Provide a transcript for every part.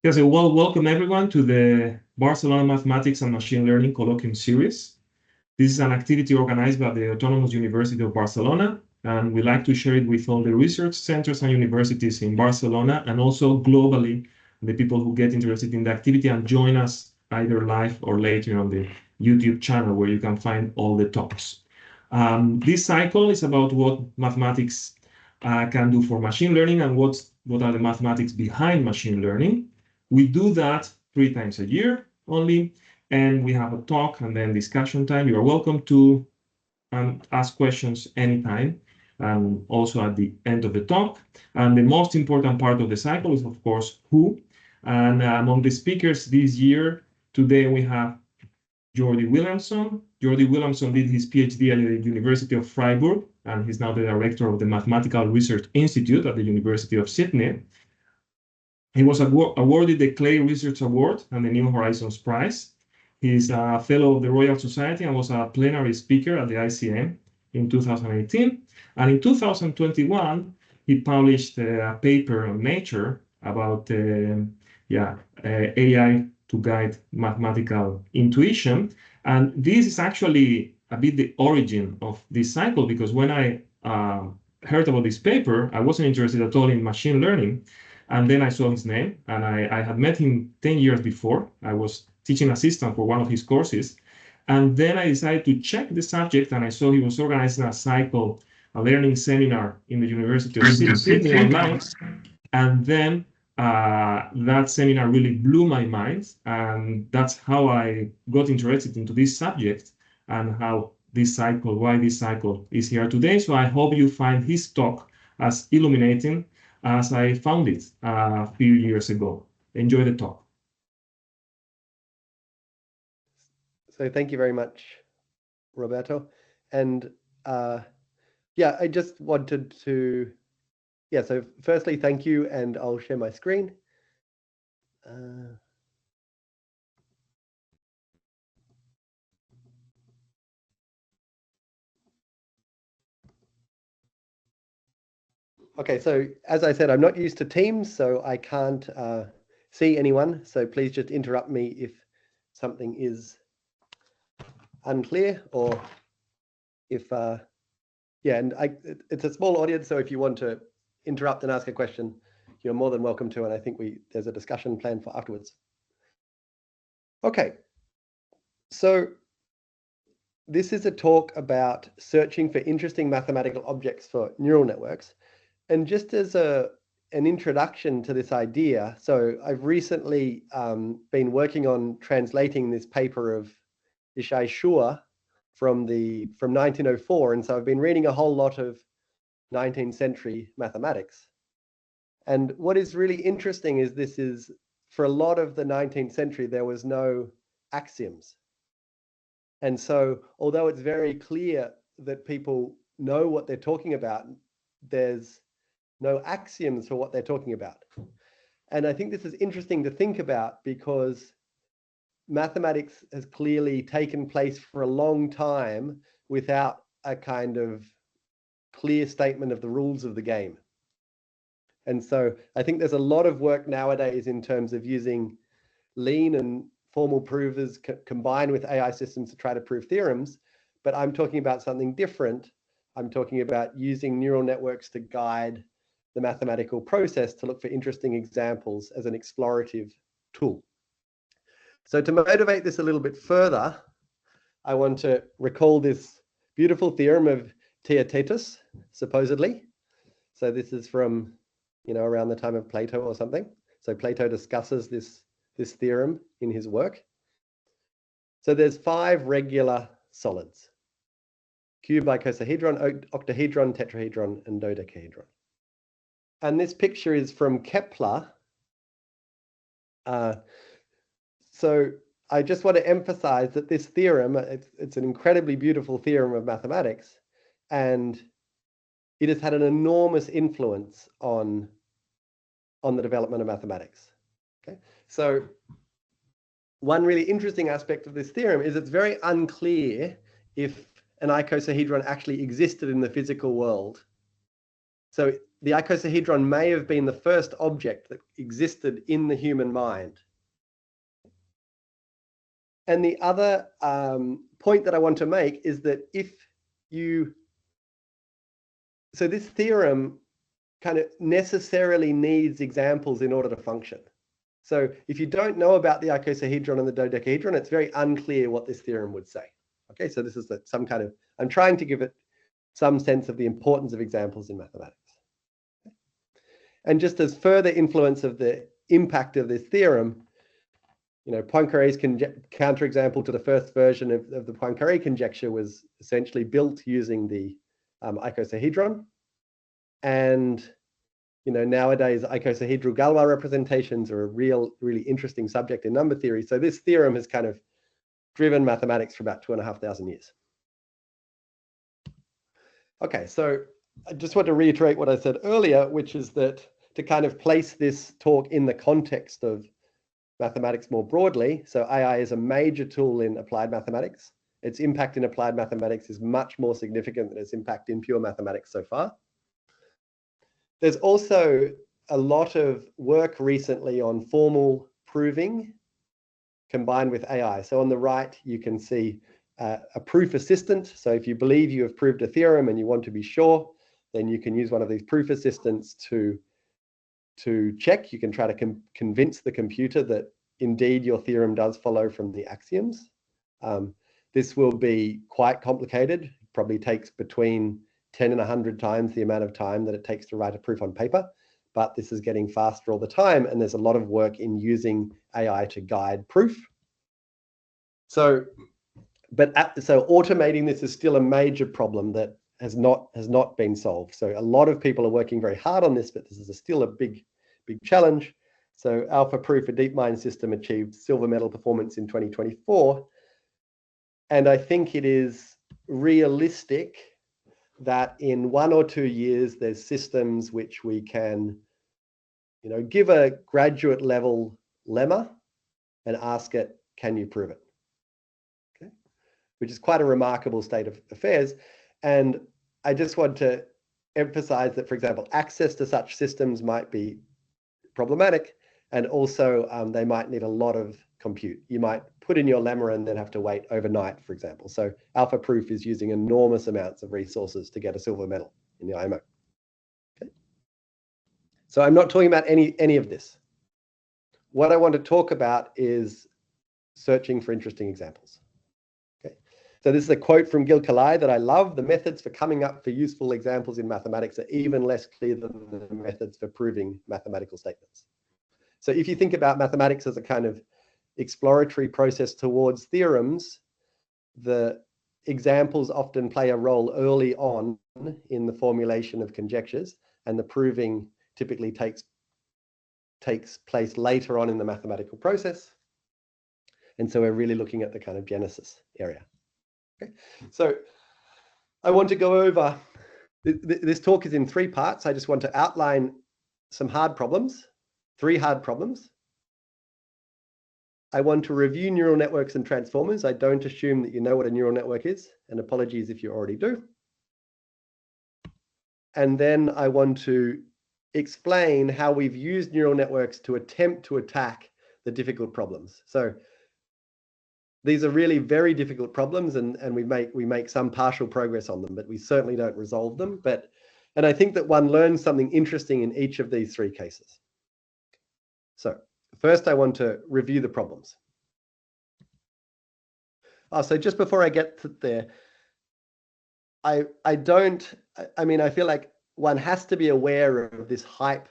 Yes, well, welcome everyone to the Barcelona Mathematics and Machine Learning Colloquium Series. This is an activity organized by the Autonomous University of Barcelona, and we like to share it with all the research centers and universities in Barcelona, and also globally, the people who get interested in the activity and join us either live or later on the YouTube channel, where you can find all the talks. This cycle is about what mathematics can do for machine learning and what are the mathematics behind machine learning. We do that 3 times a year only, and we have a talk and then discussion time. You are welcome to ask questions anytime, and also at the end of the talk. And the most important part of the cycle is, of course, who. And among the speakers this year, today we have Geordie Williamson. Geordie Williamson did his PhD at the University of Freiburg, and he's now the director of the Mathematical Research Institute at the University of Sydney. He was awarded the Clay Research Award and the New Horizons Prize. He's a fellow of the Royal Society and was a plenary speaker at the ICM in 2018. And in 2021, he published a paper on Nature about AI to guide mathematical intuition. And this is actually a bit the origin of this cycle, because when I heard about this paper, I wasn't interested at all in machine learning. And then I saw his name, and I had met him 10 years before. I was teaching assistant for one of his courses. And then I decided to check the subject, and I saw he was organizing a learning seminar in the University of Sydney online. And then that seminar really blew my mind. And that's how I got interested into this subject and why this cycle is here today. So I hope you find his talk as illuminating as I found it a few years ago. Enjoy the talk. So thank you very much, Roberto. And yeah, I just wanted to, so firstly, thank you, and I'll share my screen. Okay, so as I said, I'm not used to Teams, so I can't see anyone. So please just interrupt me if something is unclear, or if, and it's a small audience, so if you want to interrupt and ask a question, you're more than welcome to, and I think there's a discussion planned for afterwards. Okay, so this is a talk about searching for interesting mathematical objects for neural networks. And just as an introduction to this idea, so I've recently been working on translating this paper of Ishai Shua from 1904, and so I've been reading a whole lot of 19th century mathematics. And what is really interesting is for a lot of the 19th century, there was no axioms. And so although it's very clear that people know what they're talking about, there's no axioms for what they're talking about. And I think this is interesting to think about, because mathematics has clearly taken place for a long time without a kind of clear statement of the rules of the game. And so I think there's a lot of work nowadays in terms of using lean and formal provers combined with AI systems to try to prove theorems, but I'm talking about something different. I'm talking about using neural networks to guide the mathematical process to look for interesting examples as an explorative tool. So to motivate this a little bit further, I want to recall this beautiful theorem of Theaetetus, supposedly. So this is from, around the time of Plato or something. So Plato discusses this theorem in his work. So there's 5 regular solids: cube, icosahedron, octahedron, tetrahedron, and dodecahedron. And this picture is from Kepler. So I just want to emphasize that this theorem, it's an incredibly beautiful theorem of mathematics, and it has had an enormous influence on the development of mathematics. Okay, so one really interesting aspect of this theorem is it's very unclear if an icosahedron actually existed in the physical world. So the icosahedron may have been the first object that existed in the human mind. And the other point that I want to make is that so this theorem kind of necessarily needs examples in order to function. So if you don't know about the icosahedron and the dodecahedron, it's very unclear what this theorem would say. Okay, so this is some kind of, I'm trying to give it some sense of the importance of examples in mathematics. And just as further influence of the impact of this theorem, Poincaré's counterexample to the first version of the Poincaré conjecture was essentially built using the icosahedron. And nowadays icosahedral Galois representations are a really interesting subject in number theory. So this theorem has kind of driven mathematics for about 2,500 years. Okay, so I just want to reiterate what I said earlier, which is that to kind of place this talk in the context of mathematics more broadly. So AI is a major tool in applied mathematics. Its impact in applied mathematics is much more significant than its impact in pure mathematics so far. There's also a lot of work recently on formal proving combined with AI. So on the right, you can see a proof assistant. So if you believe you have proved a theorem and you want to be sure, then you can use one of these proof assistants to check. You can try to convince the computer that indeed your theorem does follow from the axioms. This will be quite complicated. It probably takes between 10 and 100 times the amount of time that it takes to write a proof on paper, but this is getting faster all the time, and there's a lot of work in using AI to guide proof. So automating this is still a major problem that has not been solved. So a lot of people are working very hard on this, but this is still a big challenge. So Alpha Proof, a DeepMind system, achieved silver medal performance in 2024. And I think it is realistic that in 1 or 2 years, there's systems which we can, give a graduate level lemma and ask it, can you prove it? Okay. Which is quite a remarkable state of affairs. And I just want to emphasize that, for example, access to such systems might be problematic. And also they might need a lot of compute. You might put in your lemma and then have to wait overnight, for example. So Alpha Proof is using enormous amounts of resources to get a silver medal in the IMO. Okay. So I'm not talking about any of this. What I want to talk about is searching for interesting examples. Okay. So this is a quote from Gil Kalai that I love. The methods for coming up for useful examples in mathematics are even less clear than the methods for proving mathematical statements. So if you think about mathematics as a kind of exploratory process towards theorems, the examples often play a role early on in the formulation of conjectures, and the proving typically takes place later on in the mathematical process. And so we're really looking at the kind of genesis area. Okay. So I want to go over, this talk is in 3 parts. I just want to outline some hard problems, 3 hard problems. I want to review neural networks and transformers. I don't assume that you know what a neural network is, and apologies if you already do. And then I want to explain how we've used neural networks to attempt to attack the difficult problems. So these are really very difficult problems, and we make some partial progress on them, but we certainly don't resolve them. And I think that one learns something interesting in each of these 3 cases. So first, I want to review the problems. So just before I get to there, I feel like one has to be aware of this hype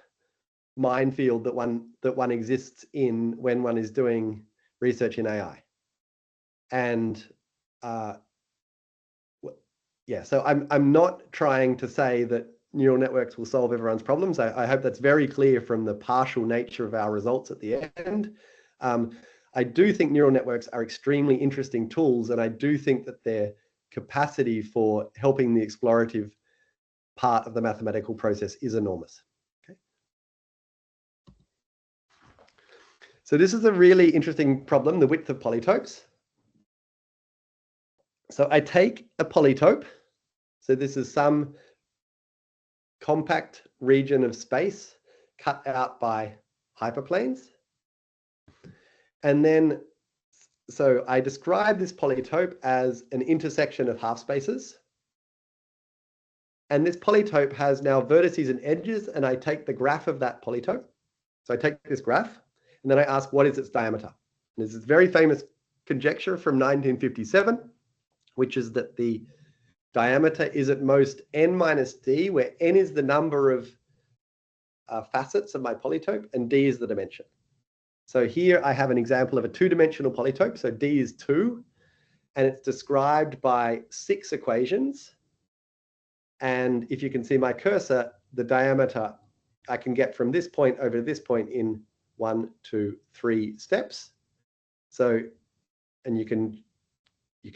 minefield that one exists in when one is doing research in AI. And so I'm not trying to say that neural networks will solve everyone's problems. I hope that's very clear from the partial nature of our results at the end. I do think neural networks are extremely interesting tools, and I do think that their capacity for helping the explorative part of the mathematical process is enormous. Okay. So this is a really interesting problem, the width of polytopes. So I take a polytope. So this is some compact region of space cut out by hyperplanes. And then, so I describe this polytope as an intersection of half spaces. And this polytope has now vertices and edges, and I take the graph of that polytope. So I take this graph, and then I ask, what is its diameter? And this is a very famous conjecture from 1957, which is that the diameter is at most n minus d, where n is the number of facets of my polytope, and d is the dimension. So here I have an example of a two-dimensional polytope. So d is 2, and it's described by 6 equations. And if you can see my cursor, the diameter I can get from this point over to this point in 1, 2, 3 steps. So, and you can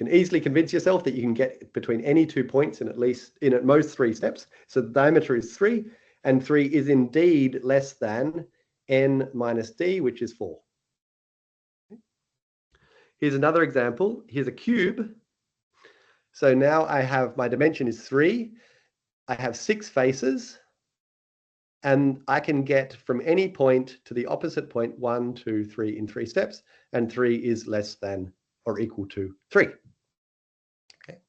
easily convince yourself that you can get between any 2 points in at most 3 steps. So the diameter is 3, and 3 is indeed less than n minus d, which is 4. Here's another example. Here's a cube. So now I have, my dimension is 3. I have 6 faces, and I can get from any point to the opposite point 1, 2, 3 in 3 steps, and 3 is less than or equal to 3. Okay.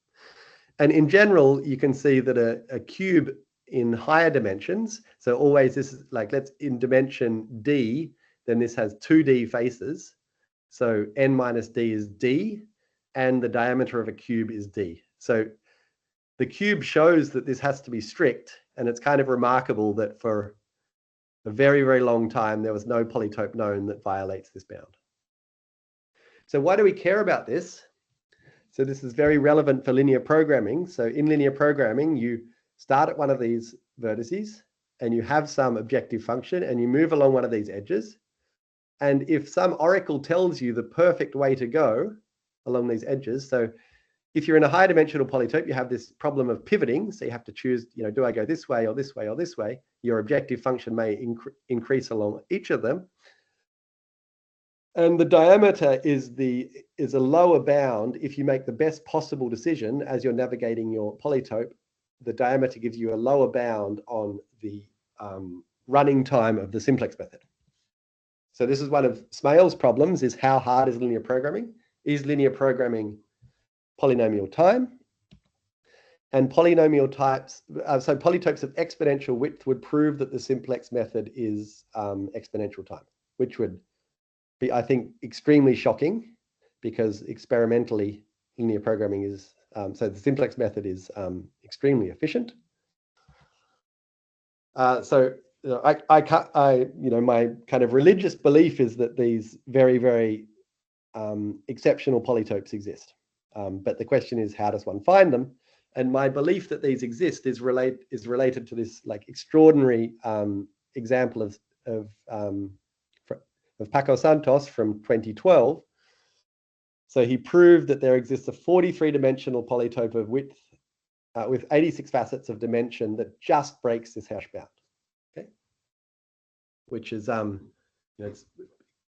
And in general, you can see that a cube in higher dimensions, so always this is like, let's in dimension d, then this has 2d faces. So n minus d is d, and the diameter of a cube is d. So the cube shows that this has to be strict, and it's kind of remarkable that for a very, very long time, there was no polytope known that violates this bound. So why do we care about this? So this is very relevant for linear programming. So in linear programming, you start at one of these vertices, and you have some objective function, and you move along one of these edges. And if some oracle tells you the perfect way to go along these edges, so if you're in a high dimensional polytope, you have this problem of pivoting. So you have to choose, do I go this way or this way or this way? Your objective function may increase along each of them. And the diameter is a lower bound. If you make the best possible decision as you're navigating your polytope, the diameter gives you a lower bound on the running time of the simplex method. So this is one of Smale's problems, is how hard is linear programming? Is linear programming polynomial time? And polynomial types, so polytopes of exponential width would prove that the simplex method is exponential time, which would be, I think, extremely shocking, because experimentally linear programming is, so the simplex method is extremely efficient. So my kind of religious belief is that these very, very exceptional polytopes exist. But the question is, how does one find them? And my belief that these exist is related to this like extraordinary example of Paco Santos from 2012. So he proved that there exists a 43-dimensional polytope of width with 86 facets of dimension that just breaks this hash bound. Okay, which is it's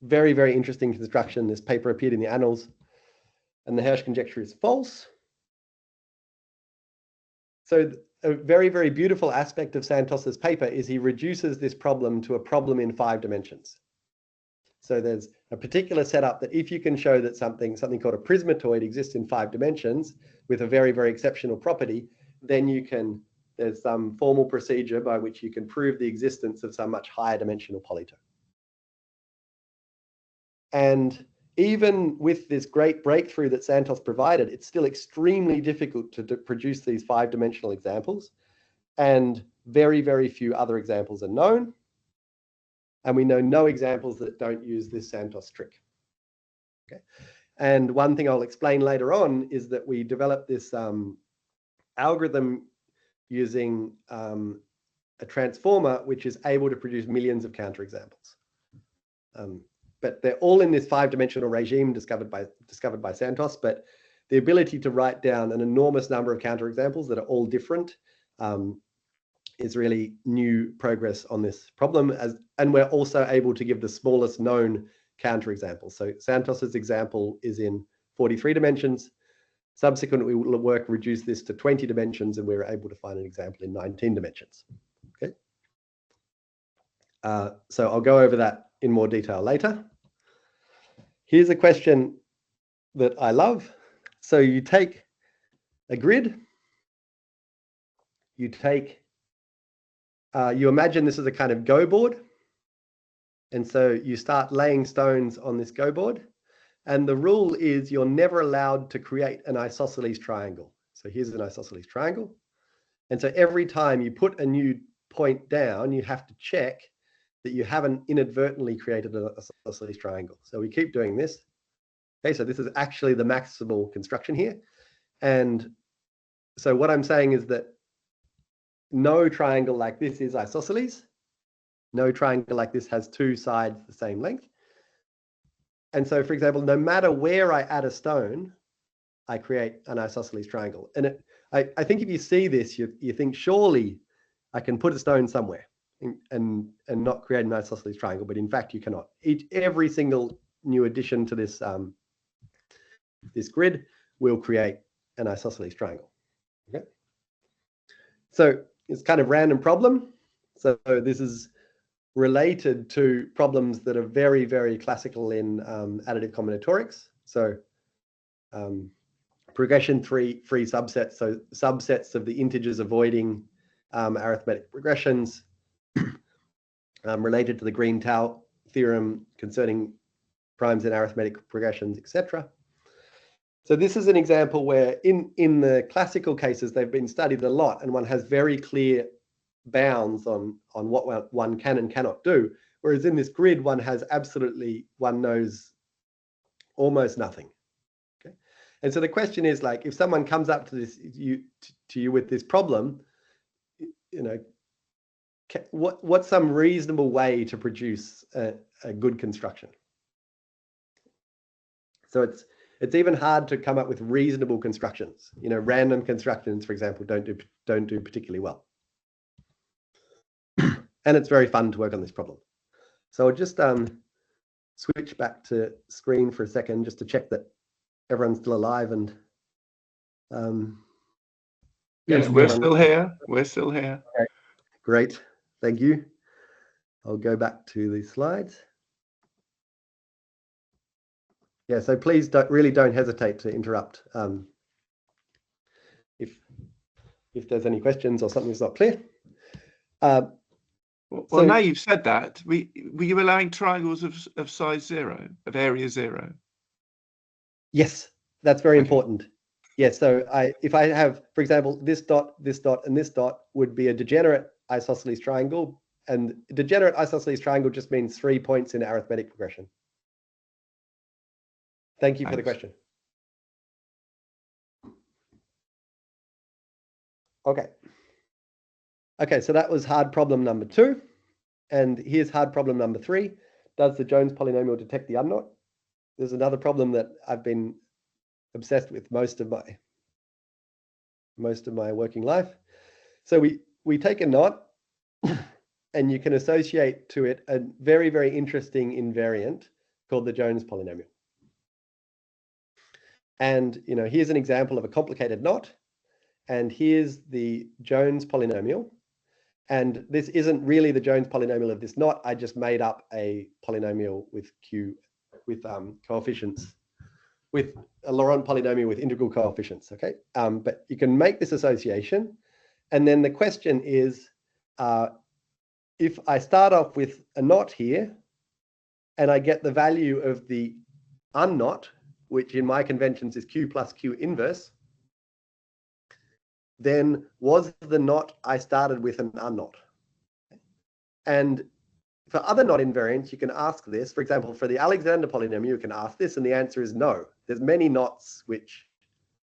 very, very interesting construction. This paper appeared in the Annals, and the Hersch conjecture is false. So a very, very beautiful aspect of Santos's paper is he reduces this problem to a problem in 5 dimensions. So there's a particular setup that if you can show that something called a prismatoid exists in 5 dimensions with a very, very exceptional property, then there's some formal procedure by which you can prove the existence of some much higher dimensional polytope. And even with this great breakthrough that Santos provided, it's still extremely difficult to produce these 5-dimensional examples, and very, very few other examples are known. And we know no examples that don't use this Santos trick. Okay. And one thing I'll explain later on is that we developed this algorithm using a transformer which is able to produce millions of counterexamples. But they're all in this 5-dimensional regime discovered by Santos. But the ability to write down an enormous number of counterexamples that are all different is really new progress on this problem. And we're also able to give the smallest known counterexamples. So Santos's example is in 43 dimensions. Subsequently, work reduced this to 20 dimensions, and we were able to find an example in 19 dimensions. Okay. So I'll go over that in more detail later. Here's a question that I love. So you take a grid, you imagine this is a kind of go board. And so you start laying stones on this go board. And the rule is you're never allowed to create an isosceles triangle. So here's an isosceles triangle. And so every time you put a new point down, you have to check that you haven't inadvertently created an isosceles triangle. So we keep doing this. Okay, so this is actually the maximal construction here. And so what I'm saying is that no triangle like this is isosceles. No triangle like this has two sides the same length. And so, for example, no matter where I add a stone, I create an isosceles triangle. And I think if you see this, you think, surely I can put a stone somewhere and not create an isosceles triangle. But in fact, you cannot. Every single new addition to this, this grid will create an isosceles triangle. Okay. So it's kind of random problem. So this is related to problems that are very, very classical in additive combinatorics. So progression-free subsets, so subsets of the integers avoiding arithmetic progressions, related to the Green-Tau theorem concerning primes in arithmetic progressions, etc. So this is an example where in the classical cases, they've been studied a lot, and one has very clear bounds on what one can and cannot do. Whereas in this grid, one knows almost nothing. Okay. And so the question is, like, if someone comes up to you with this problem, what's some reasonable way to produce a good construction? So it's even hard to come up with reasonable constructions. Random constructions, for example, don't do particularly well. And it's very fun to work on this problem. So I'll just switch back to screen for a second just to check that everyone's still alive. And yes, we're still here. We're still here. Okay. Great. Thank you. I'll go back to the slides. Yeah, so please don't hesitate to interrupt if there's any questions or something's not clear. Well, now you've said that, were you allowing triangles of size 0, of area 0? Yes, that's very important. Yes, so if I have, for example, this dot, and this dot would be a degenerate isosceles triangle, and degenerate isosceles triangle just means 3 points in arithmetic progression. Thank you for the question. Okay, so that was hard problem number 2. And here's hard problem number 3. Does the Jones polynomial detect the unknot? There's another problem that I've been obsessed with most of my working life. So we take a knot and you can associate to it a very, very interesting invariant called the Jones polynomial. And here's an example of a complicated knot. And here's the Jones polynomial. And this isn't really the Jones polynomial of this knot. I just made up a polynomial with coefficients, with a Laurent polynomial with integral coefficients. Okay, but you can make this association, and then the question is, if I start off with a knot here, and I get the value of the unknot, which in my conventions is Q plus Q inverse, then was the knot I started with an unknot? And for other knot invariants, you can ask this. For example, for the Alexander polynomial, you can ask this, and the answer is no. There's many knots which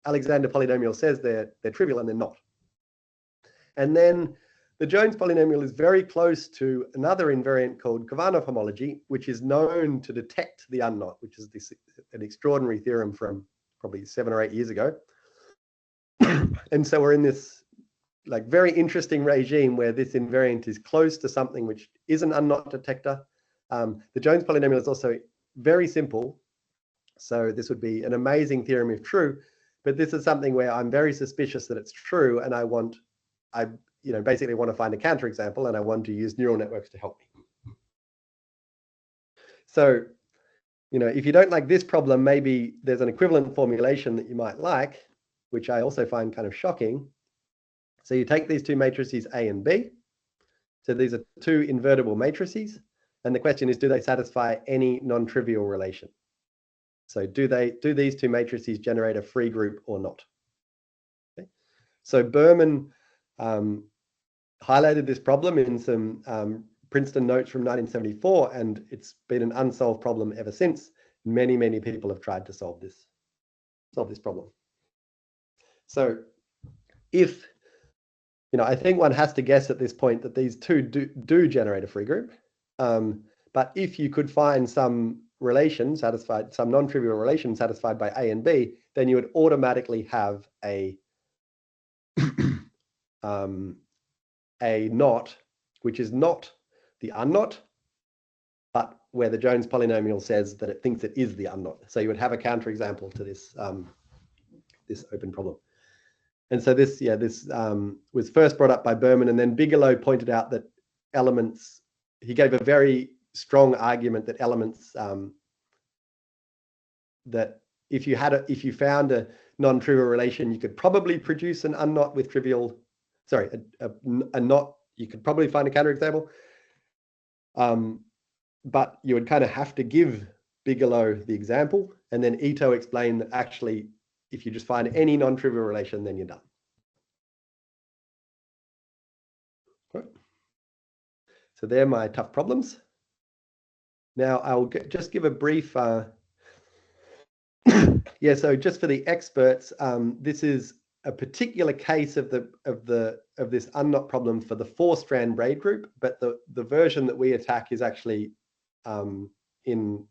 Alexander polynomial says they're trivial, and they're not. And then the Jones polynomial is very close to another invariant called Kovanov homology, which is known to detect the unknot, which is an extraordinary theorem from probably 7 or 8 years ago. And so we're in this very interesting regime where this invariant is close to something which is an unknot detector. The Jones polynomial is also very simple. So this would be an amazing theorem if true, but this is something where I'm very suspicious that it's true, and I basically want to find a counterexample, and I want to use neural networks to help me. So, if you don't like this problem, maybe there's an equivalent formulation that you might like, which I also find kind of shocking. So you take these two matrices A and B. So these are two invertible matrices. And the question is, do they satisfy any non-trivial relation? So do these two matrices generate a free group or not? Okay. So Berman highlighted this problem in some Princeton notes from 1974, and it's been an unsolved problem ever since. Many, many people have tried to solve this problem. So if, I think one has to guess at this point that these two do generate a free group. But if you could find some relation satisfied, some non-trivial relation satisfied by A and B, then you would automatically have a knot, which is not the unknot, but where the Jones polynomial says that it thinks it is the unknot. So you would have a counterexample to this this open problem. And so this was first brought up by Berman, and then Bigelow pointed out that elements, he gave a very strong argument that elements, that if you found a non-trivial relation, you could probably produce an unknot with trivial, sorry, a knot, you could probably find a counterexample. But you would kind of have to give Bigelow the example, and then Ito explained that actually, if you just find any non-trivial relation, then you're done. Right. So they're my tough problems. Now I'll just give a brief, so just for the experts, this is a particular case of this unknot problem for the 4-strand braid group, but the version that we attack is actually in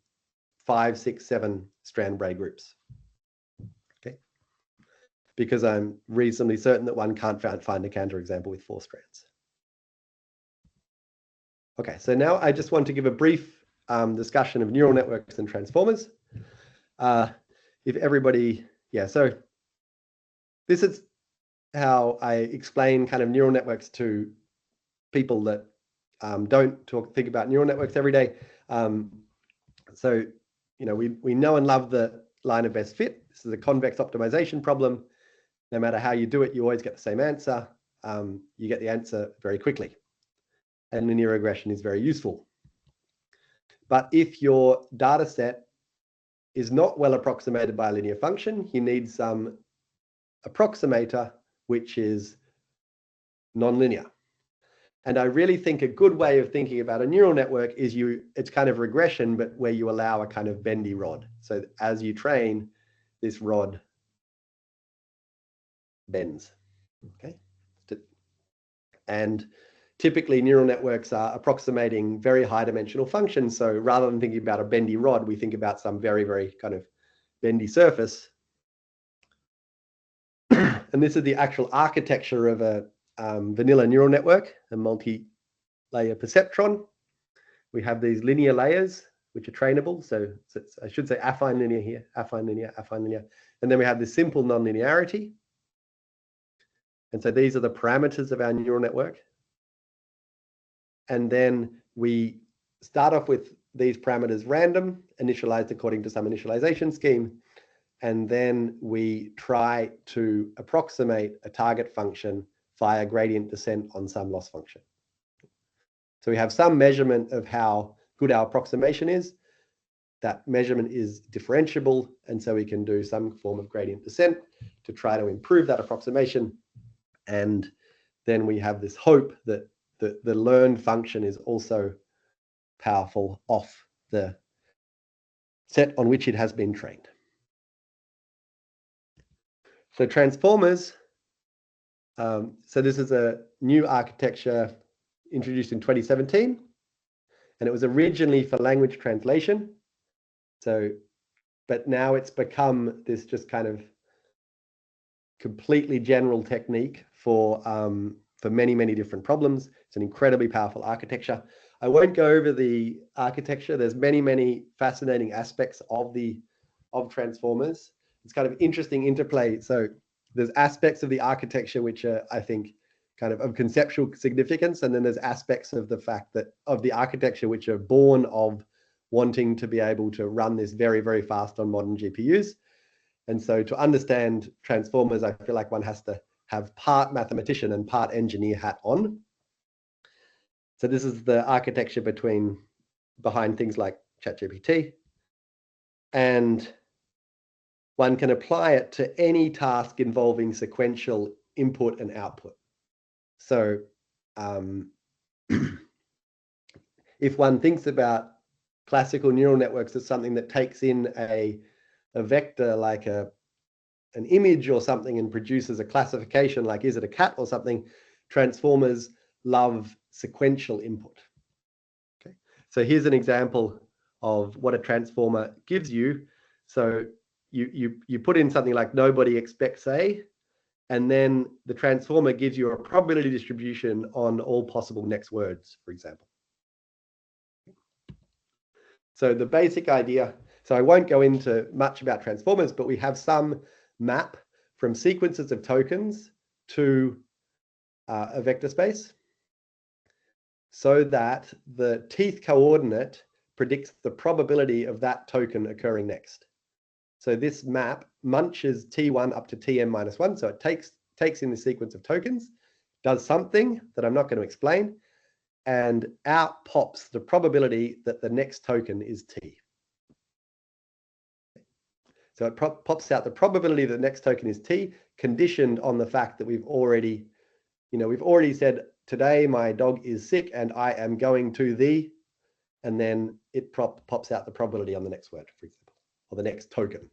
5, 6, 7-strand braid groups. Okay, because I'm reasonably certain that one can't find a counterexample with 4 strands. Okay, so now I just want to give a brief discussion of neural networks and transformers. If everybody, so this is how I explain kind of neural networks to people that don't think about neural networks every day. So, we know and love the line of best fit. This is a convex optimization problem. No matter how you do it, you always get the same answer. You get the answer very quickly. And linear regression is very useful. But if your data set is not well approximated by a linear function, you need some approximator which is nonlinear. And I really think a good way of thinking about a neural network is it's kind of regression, but where you allow a kind of bendy rod. So as you train, this rod bends. Okay. And typically neural networks are approximating very high dimensional functions. So rather than thinking about a bendy rod, we think about some very, very kind of bendy surface. And this is the actual architecture of a vanilla neural network, a multi-layer perceptron. We have these linear layers, which are trainable. So I should say affine linear here, affine linear, affine linear. And then we have this simple nonlinearity. And so these are the parameters of our neural network. And then we start off with these parameters random, initialized according to some initialization scheme. And then we try to approximate a target function via gradient descent on some loss function. So we have some measurement of how good our approximation is. That measurement is differentiable, and so we can do some form of gradient descent to try to improve that approximation. And then we have this hope that the learned function is also powerful off the set on which it has been trained. So transformers, so this is a new architecture introduced in 2017, and it was originally for language translation. So, but now it's become this just kind of completely general technique for many, many different problems. It's an incredibly powerful architecture. I won't go over the architecture. There's many, many fascinating aspects of transformers. it's kind of interesting interplay. So there's aspects of the architecture which are, I think, kind of conceptual significance, and then there's aspects of the fact that of the architecture which are born of wanting to be able to run this very, very fast on modern GPUs. And so to understand transformers, I feel like one has to have part mathematician and part engineer hat on. So this is the architecture behind things like ChatGPT. And one can apply it to any task involving sequential input and output. So if one thinks about classical neural networks as something that takes in a vector like an image or something and produces a classification like, is it a cat or something, transformers love sequential input. Okay, so here's an example of what a transformer gives you. So you put in something like nobody expects A, and then the transformer gives you a probability distribution on all possible next words, for example. So the basic idea, so I won't go into much about transformers, but we have some map from sequences of tokens to a vector space so that the teeth coordinate predicts the probability of that token occurring next. So this map munches T1 up to Tm-1. So it takes in the sequence of tokens, does something that I'm not going to explain, and out pops the probability that the next token is T. So it pops out the probability that the next token is T, conditioned on the fact that we've already said, today my dog is sick and I am going to the, and then it pops out the probability on the next word, for example, or the next token.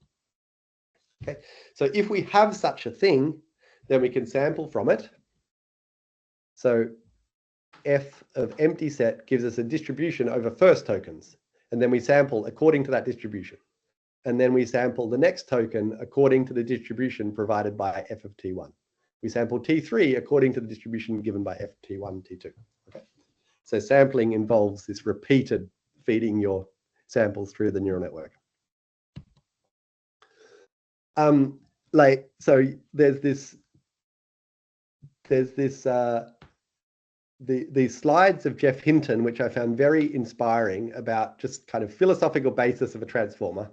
Okay, so if we have such a thing, then we can sample from it. So f of empty set gives us a distribution over first tokens, and then we sample according to that distribution. And then we sample the next token according to the distribution provided by f of t1. We sample t3 according to the distribution given by f t1, t2. Okay, so sampling involves this repeated feeding your samples through the neural network. So there's these slides of Jeff Hinton, which I found very inspiring about just kind of philosophical basis of a transformer.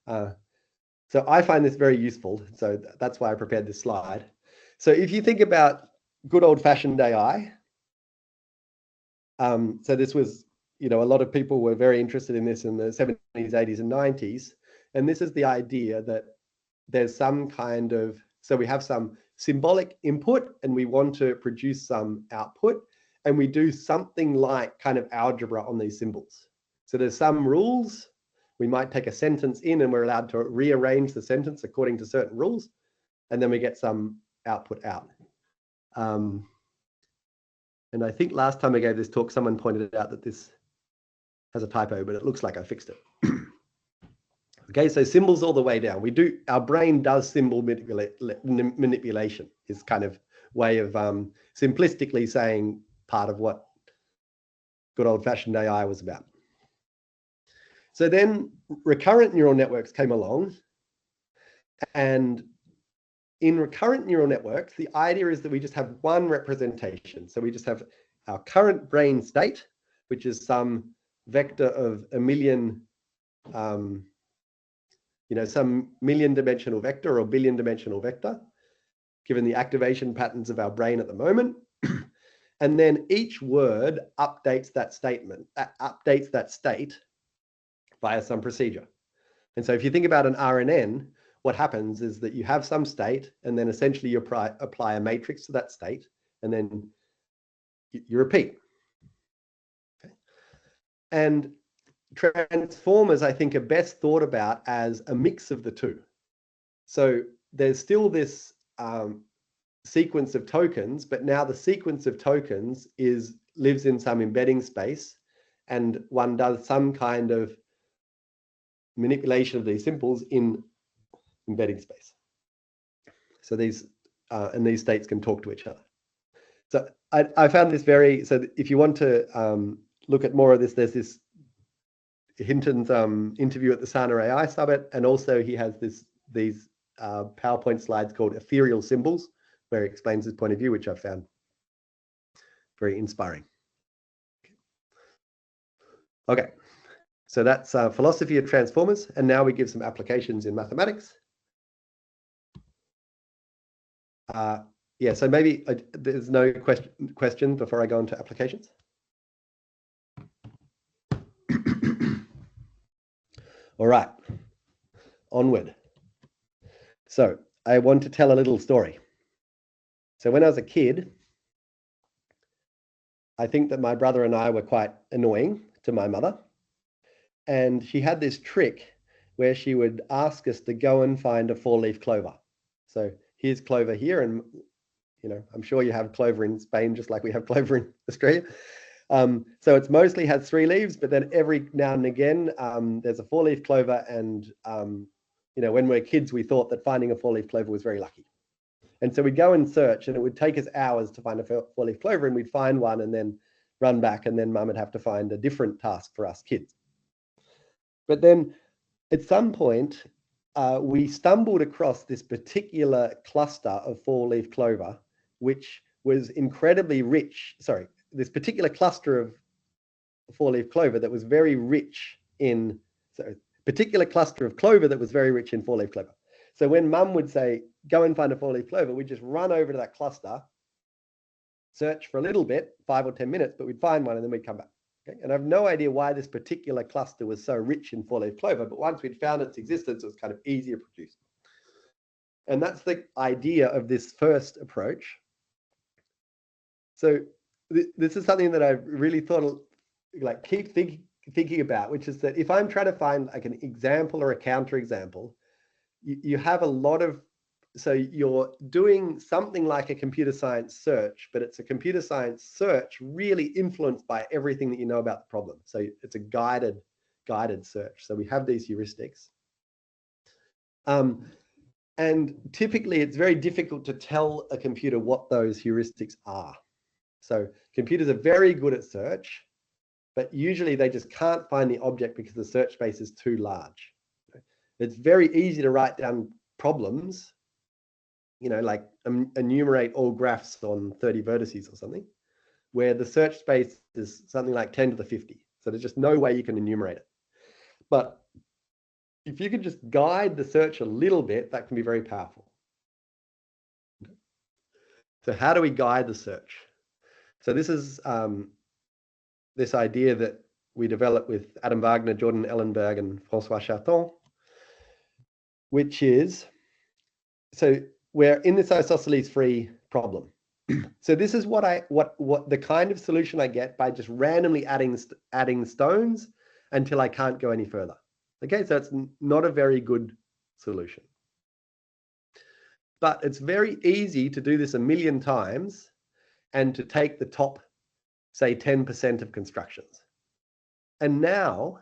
So I find this very useful. So that's why I prepared this slide. So if you think about good old-fashioned AI, so this was, a lot of people were very interested in this in the 70s, 80s, and 90s. And this is the idea that there's some kind of, so we have some symbolic input and we want to produce some output, and we do something like kind of algebra on these symbols. So there's some rules. We might take a sentence in and we're allowed to rearrange the sentence according to certain rules, and then we get some output out. And I think last time I gave this talk, someone pointed out that this has a typo, but it looks like I fixed it. Okay, so symbols all the way down. Our brain does symbol manipulation, is kind of way of simplistically saying part of what good old-fashioned AI was about. So then recurrent neural networks came along, and in recurrent neural networks, the idea is that we just have one representation. So we just have our current brain state, which is some vector of a million, some million-dimensional vector or billion-dimensional vector, given the activation patterns of our brain at the moment. And then each word updates that state via some procedure. And so if you think about an RNN, what happens is that you have some state, and then essentially you apply a matrix to that state, and then you repeat. Okay. And transformers, I think, are best thought about as a mix of the two. So there's still this sequence of tokens, but now the sequence of tokens lives in some embedding space, and one does some kind of manipulation of these symbols in embedding space. So these states can talk to each other. So I found this so if you want to look at more of this, there's this Hinton's interview at the Sana AI Summit, and also he has these PowerPoint slides called Ethereal Symbols, where he explains his point of view, which I found very inspiring. Okay, so that's philosophy of transformers, and now we give some applications in mathematics. Yeah, so maybe there's no question before I go into applications. All right, onward. So I want to tell a little story. So when I was a kid, I think that my brother and I were quite annoying to my mother. And she had this trick where she would ask us to go and find a four-leaf clover. So here's clover here, and I'm sure you have clover in Spain just like we have clover in Australia. So it's mostly has 3 leaves, but then every now and again there's a 4-leaf clover, and when we were kids we thought that finding a 4-leaf clover was very lucky. And so we'd go and search, and it would take us hours to find a 4-leaf clover, and we'd find one and then run back, and then mum would have to find a different task for us kids. But then at some point, we stumbled across this particular cluster of 4-leaf clover, which was incredibly rich. Sorry, this particular cluster of 4-leaf clover that was very rich in, particular cluster of clover that was very rich in 4-leaf clover. So when mum would say, go and find a 4-leaf clover, we'd just run over to that cluster, search for a little bit, 5 or 10 minutes, but we'd find one and then we'd come back. Okay? And I have no idea why this particular cluster was so rich in 4-leaf clover, but once we'd found its existence, it was kind of easier to produce. And that's the idea of this first approach. So this is something that I've really thought, like, keep thinking about, which is that if I'm trying to find like an example or a counterexample, you have a lot of, so you're doing something like a computer science search, but it's a computer science search really influenced by everything that you know about the problem. So it's a guided search. So we have these heuristics. And typically it's very difficult to tell a computer what those heuristics are. So computers are very good at search, but usually they just can't find the object because the search space is too large. It's very easy to write down problems, like enumerate all graphs on 30 vertices or something, where the search space is something like 10 to the 50. So there's just no way you can enumerate it. But if you can just guide the search a little bit, that can be very powerful. So how do we guide the search? So this is this idea that we developed with Adam Wagner, Jordan Ellenberg, and François Charton, which is, so we're in this isosceles-free problem. So this is what the kind of solution I get by just randomly adding stones until I can't go any further. Okay, so it's not a very good solution. But it's very easy to do this a million times and to take the top, say, 10% of constructions. And now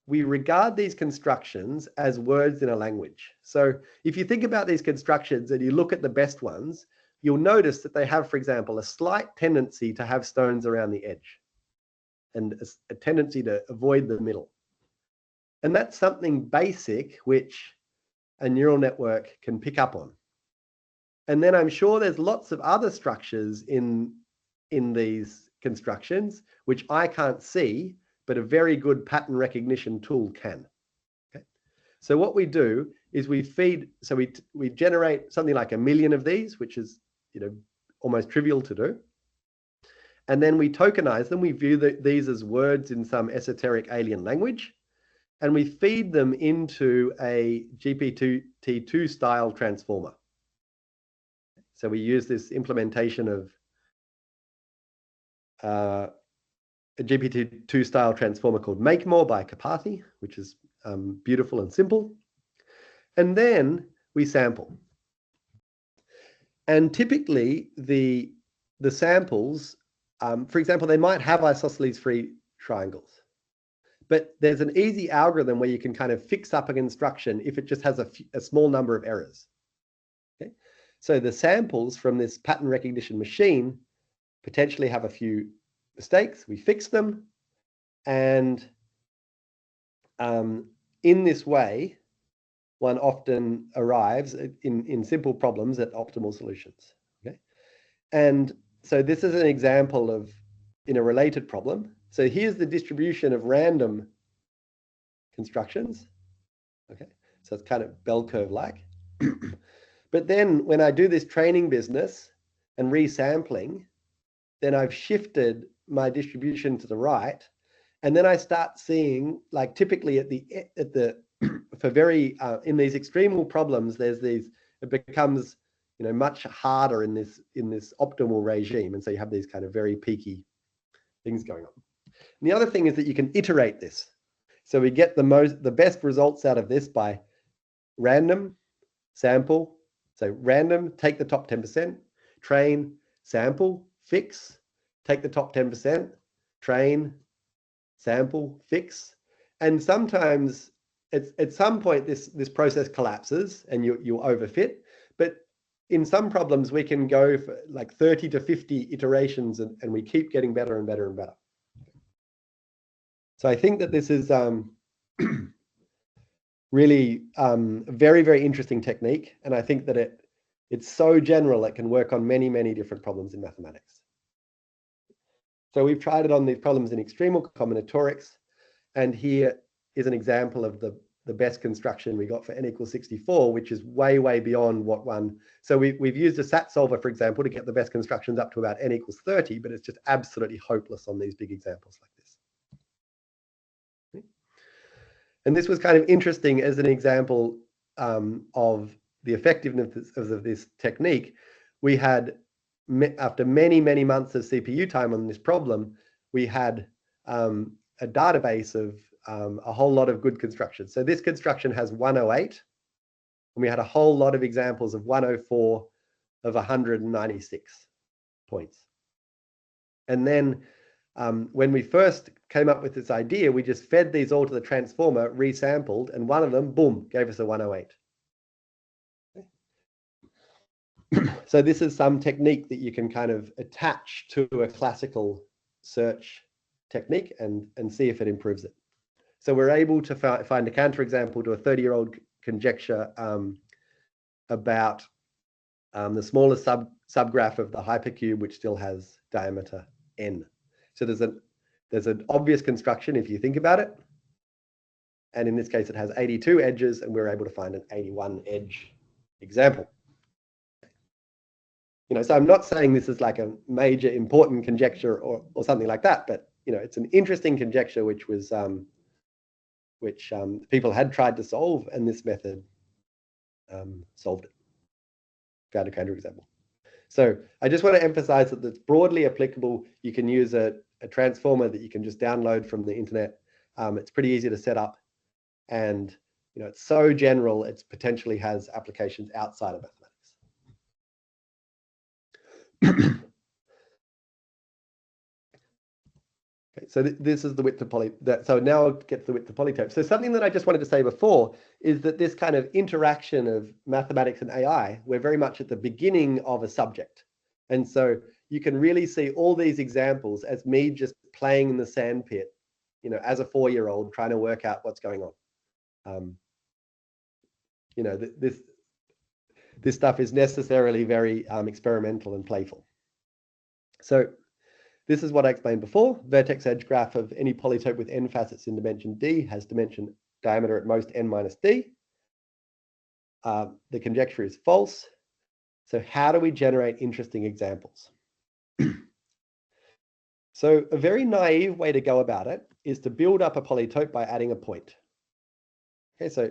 we regard these constructions as words in a language. So if you think about these constructions and you look at the best ones, you'll notice that they have, for example, a slight tendency to have stones around the edge and a tendency to avoid the middle. And that's something basic which a neural network can pick up on. And then I'm sure there's lots of other structures in these constructions which I can't see, but a very good pattern recognition tool can. Okay? So what we do is we feed, so we generate something like 1 million of these, which is almost trivial to do. And then we tokenize them. We view these as words in some esoteric alien language. And we feed them into a GPT-2 style transformer. So we use this implementation of a GPT-2 style transformer called MakeMore by Karpathy, which is beautiful and simple. And then we sample. And typically the samples, for example, they might have isosceles-free triangles. But there's an easy algorithm where you can kind of fix up a construction if it just has a small number of errors. Okay? So the samples from this pattern recognition machine potentially have a few mistakes. We fix them. And in this way, one often arrives in simple problems at optimal solutions. Okay, and so this is an example of in a related problem. So here's the distribution of random constructions. Okay, so it's kind of bell curve like. But then when I do this training business and resampling, then I've shifted my distribution to the right, and then I start seeing, like typically at the for very in these extremal problems, there's these, it becomes, you know, much harder in this optimal regime, and so you have these kind of very peaky things going on. And the other thing is that you can iterate this, so we get the best results out of this by random, sample. So random, take the top 10%, train, sample, fix, take the top 10%, train, sample, fix. And sometimes at some point this process collapses and you'll overfit. But in some problems we can go for like 30 to 50 iterations and we keep getting better and better and better. So I think that this is really very, very interesting technique. And I think that it's so general, it can work on many, many different problems in mathematics. So we've tried it on these problems in extremal combinatorics. And here is an example of the best construction we got for n equals 64, which is way, way beyond what one. So we've used a SAT solver, for example, to get the best constructions up to about n equals 30, but it's just absolutely hopeless on these big examples like this. And this was kind of interesting as an example of the effectiveness of this technique. We had, after many, many months of CPU time on this problem, we had a database of a whole lot of good constructions. So this construction has 108, and we had a whole lot of examples of 104 of 196 points. And then when we first came up with this idea, we just fed these all to the transformer, resampled, and one of them, boom, gave us a 108. So this is some technique that you can kind of attach to a classical search technique and see if it improves it. So we're able to find a counterexample to a 30-year-old conjecture about the smallest subgraph of the hypercube, which still has diameter n. So there's an obvious construction if you think about it. And in this case, it has 82 edges, and we're able to find an 81 edge example. You know, so I'm not saying this is like a major important conjecture or something like that, but you know, it's an interesting conjecture which was people had tried to solve, and this method solved it. Found a counterexample. So I just want to emphasize that it's broadly applicable. You can use a transformer that you can just download from the internet. It's pretty easy to set up, and you know, it's so general, it potentially has applications outside of mathematics. Okay, so this is the width of poly. So now I'll get to the width of polytope. So something that I just wanted to say before is that this kind of interaction of mathematics and AI, we're very much at the beginning of a subject. And so you can really see all these examples as me just playing in the sandpit, you know, as a 4-year-old trying to work out what's going on. You know, this stuff is necessarily very experimental and playful. So this is what I explained before. Vertex edge graph of any polytope with n facets in dimension d has diameter at most n minus d. The conjecture is false. So how do we generate interesting examples? So a very naive way to go about it is to build up a polytope by adding a point. Okay, so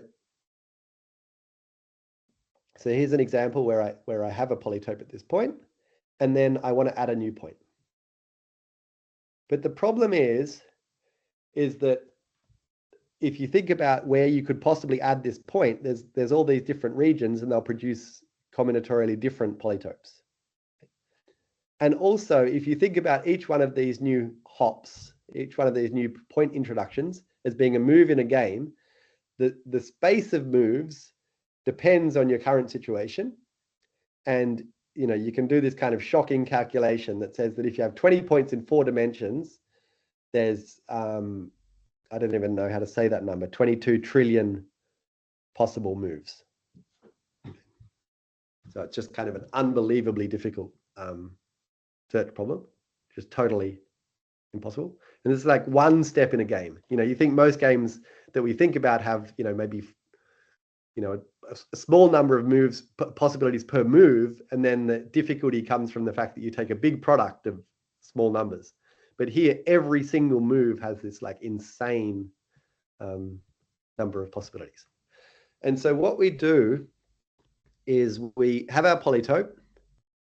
here's an example where I have a polytope at this point, and then I want to add a new point. But the problem is that if you think about where you could possibly add this point, there's all these different regions, and they'll produce combinatorially different polytopes. And also, if you think about each one of these new hops, each one of these new point introductions as being a move in a game, the space of moves depends on your current situation. And you know, you can do this kind of shocking calculation that says that if you have 20 points in 4 dimensions, there's I don't even know how to say that number, 22 trillion possible moves. So it's just kind of an unbelievably difficult search problem, just totally impossible. And this is like one step in a game. You think most games that we think about have, maybe, a small number of moves, possibilities per move, and then the difficulty comes from the fact that you take a big product of small numbers. But here, every single move has this like insane number of possibilities. And so what we do is we have our polytope.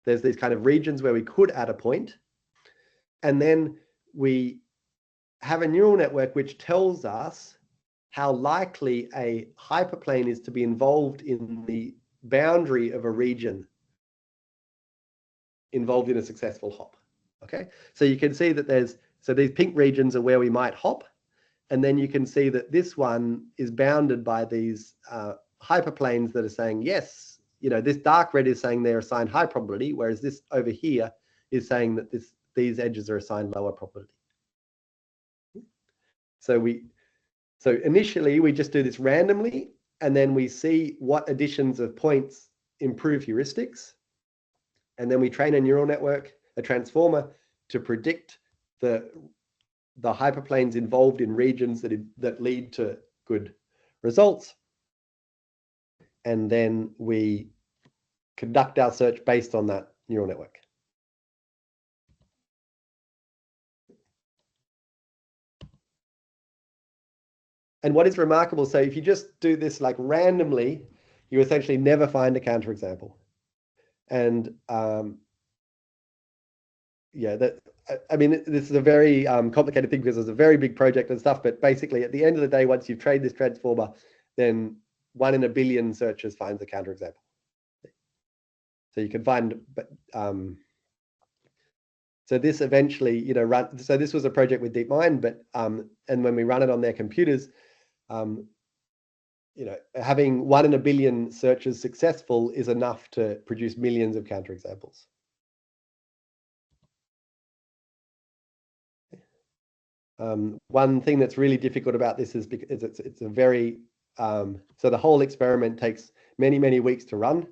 There's these kind of regions where we could add a point. And then we have a neural network which tells us how likely a hyperplane is to be involved in the boundary of a region involved in a successful hop. Okay, so you can see that these pink regions are where we might hop. And then you can see that this one is bounded by these hyperplanes that are saying, yes, this dark red is saying they're assigned high probability, whereas this over here is saying that these edges are assigned lower probability. So initially we just do this randomly, and then we see what additions of points improve heuristics. And then we train a neural network, a transformer, to predict the hyperplanes involved in regions that lead to good results. And then we conduct our search based on that neural network. And what is remarkable, so if you just do this like randomly, you essentially never find a counterexample. And yeah, this is a very complicated thing because it's a very big project and stuff. But basically, at the end of the day, once you've trained this transformer, then 1 in a billion searches finds a counterexample. So you can find, so this eventually, so this was a project with DeepMind, but and when we run it on their computers, having 1 in a billion searches successful is enough to produce millions of counterexamples. One thing that's really difficult about this is because it's a very so the whole experiment takes many, many weeks to run,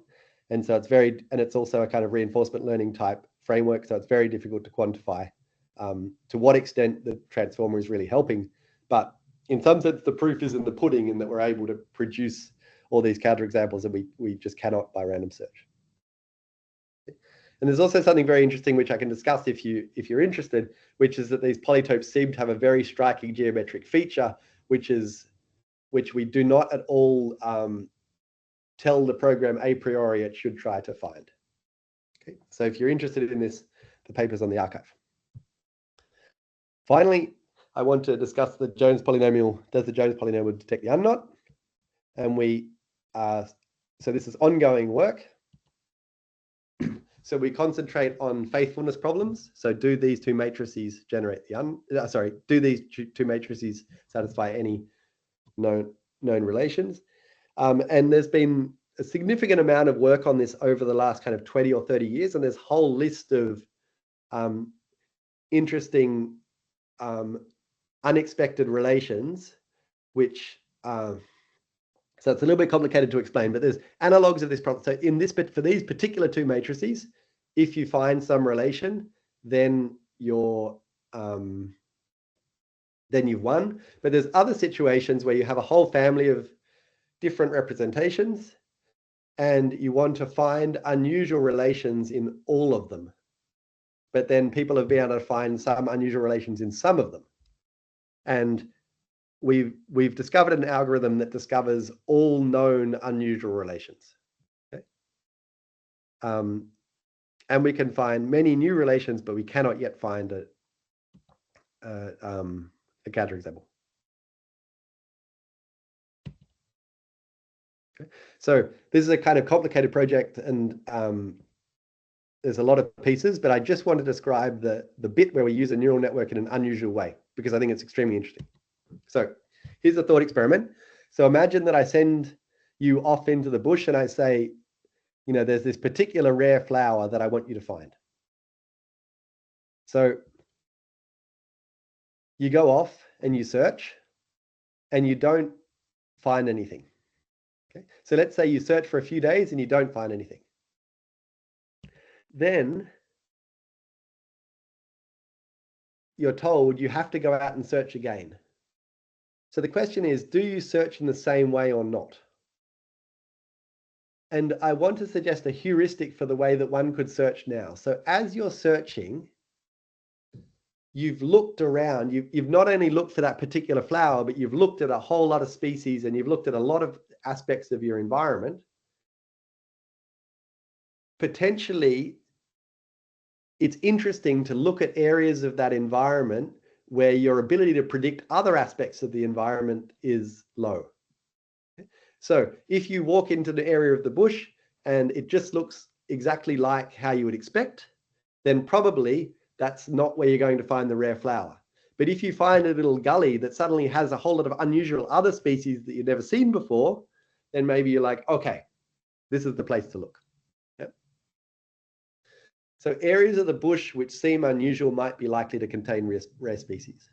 and so it's also a kind of reinforcement learning type framework, so it's very difficult to quantify to what extent the transformer is really helping. But in some sense, the proof is in the pudding, in that we're able to produce all these counterexamples that we just cannot by random search. And there's also something very interesting which I can discuss if you're interested, which is that these polytopes seem to have a very striking geometric feature, which we do not at all tell the program a priori it should try to find. Okay, so if you're interested in this, the paper's on the archive. Finally, I want to discuss the Jones polynomial. Does the Jones polynomial detect the unknot? And so this is ongoing work. So we concentrate on faithfulness problems. So do these two matrices generate do these two matrices satisfy any known relations? And there's been a significant amount of work on this over the last kind of 20 or 30 years. And there's a whole list of interesting unexpected relations, which so it's a little bit complicated to explain, but there's analogs of this problem. So for these particular two matrices, if you find some relation, then you've won. But there's other situations where you have a whole family of different representations, and you want to find unusual relations in all of them. But then people have been able to find some unusual relations in some of them. And we've discovered an algorithm that discovers all known unusual relations. Okay? And we can find many new relations, but we cannot yet find a counterexample. Okay? So this is a kind of complicated project, and there's a lot of pieces, but I just want to describe the bit where we use a neural network in an unusual way, because I think it's extremely interesting. So here's a thought experiment. So imagine that I send you off into the bush and I say, there's this particular rare flower that I want you to find. So you go off and you search and you don't find anything. Okay, so let's say you search for a few days and you don't find anything. Then you're told you have to go out and search again. So the question is, do you search in the same way or not? And I want to suggest a heuristic for the way that one could search now. So as you're searching, you've looked around, you've not only looked for that particular flower, but you've looked at a whole lot of species and you've looked at a lot of aspects of your environment. Potentially, it's interesting to look at areas of that environment where your ability to predict other aspects of the environment is low. So if you walk into the area of the bush and it just looks exactly like how you would expect, then probably that's not where you're going to find the rare flower. But if you find a little gully that suddenly has a whole lot of unusual other species that you've never seen before, then maybe you're like, okay, this is the place to look. Yep. So areas of the bush which seem unusual might be likely to contain rare species.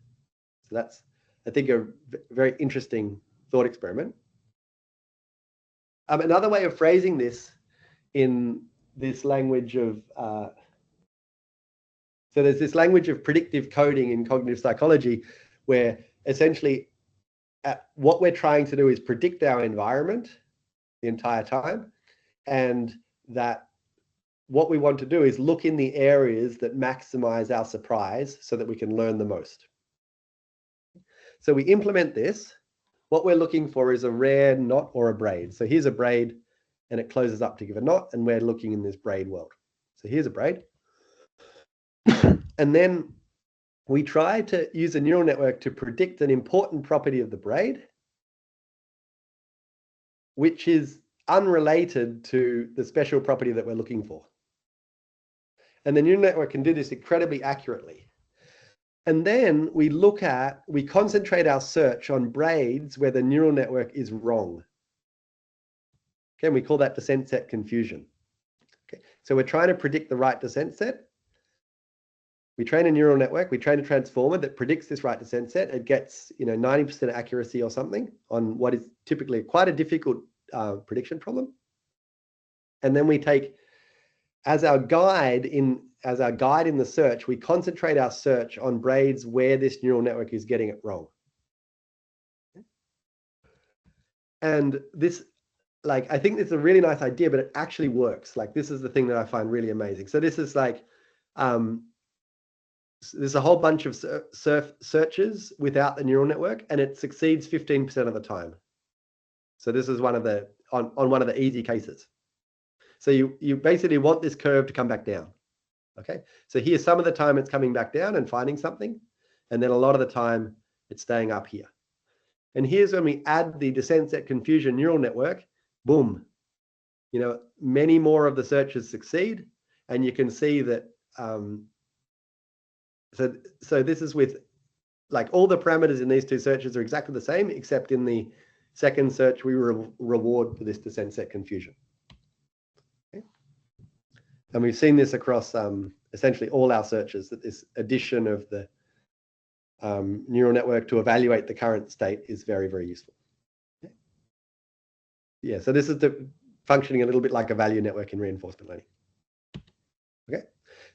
So that's, I think, a very interesting thought experiment. Another way of phrasing this in this language of, so there's this language of predictive coding in cognitive psychology, where essentially what we're trying to do is predict our environment the entire time, and that what we want to do is look in the areas that maximize our surprise so that we can learn the most. So we implement this. What we're looking for is a rare knot or a braid. So here's a braid and it closes up to give a knot, and we're looking in this braid world. So here's a braid. And then we try to use a neural network to predict an important property of the braid, which is unrelated to the special property that we're looking for. And the neural network can do this incredibly accurately. And then we concentrate our search on braids where the neural network is wrong. Okay, and we call that descent set confusion. Okay, so we're trying to predict the right descent set. We train a neural network, we train a transformer that predicts this right descent set. It gets 90% accuracy or something on what is typically quite a difficult prediction problem. And then we take, as our guide in the search, we concentrate our search on braids where this neural network is getting it wrong. And this, I think this is a really nice idea, but it actually works. This is the thing that I find really amazing. So this is there's a whole bunch of searches without the neural network, and it succeeds 15% of the time. So this is one of the, on one of the easy cases. So you basically want this curve to come back down. Okay, so here some of the time it's coming back down and finding something, and then a lot of the time it's staying up here. And here's when we add the descent set confusion neural network, boom, many more of the searches succeed, and you can see that so this is with all the parameters in these two searches are exactly the same, except in the second search we reward for this descent set confusion. Okay. And we've seen this across essentially all our searches, that this addition of the neural network to evaluate the current state is very, very useful. Okay. Yeah, so this is functioning a little bit like a value network in reinforcement learning. Okay,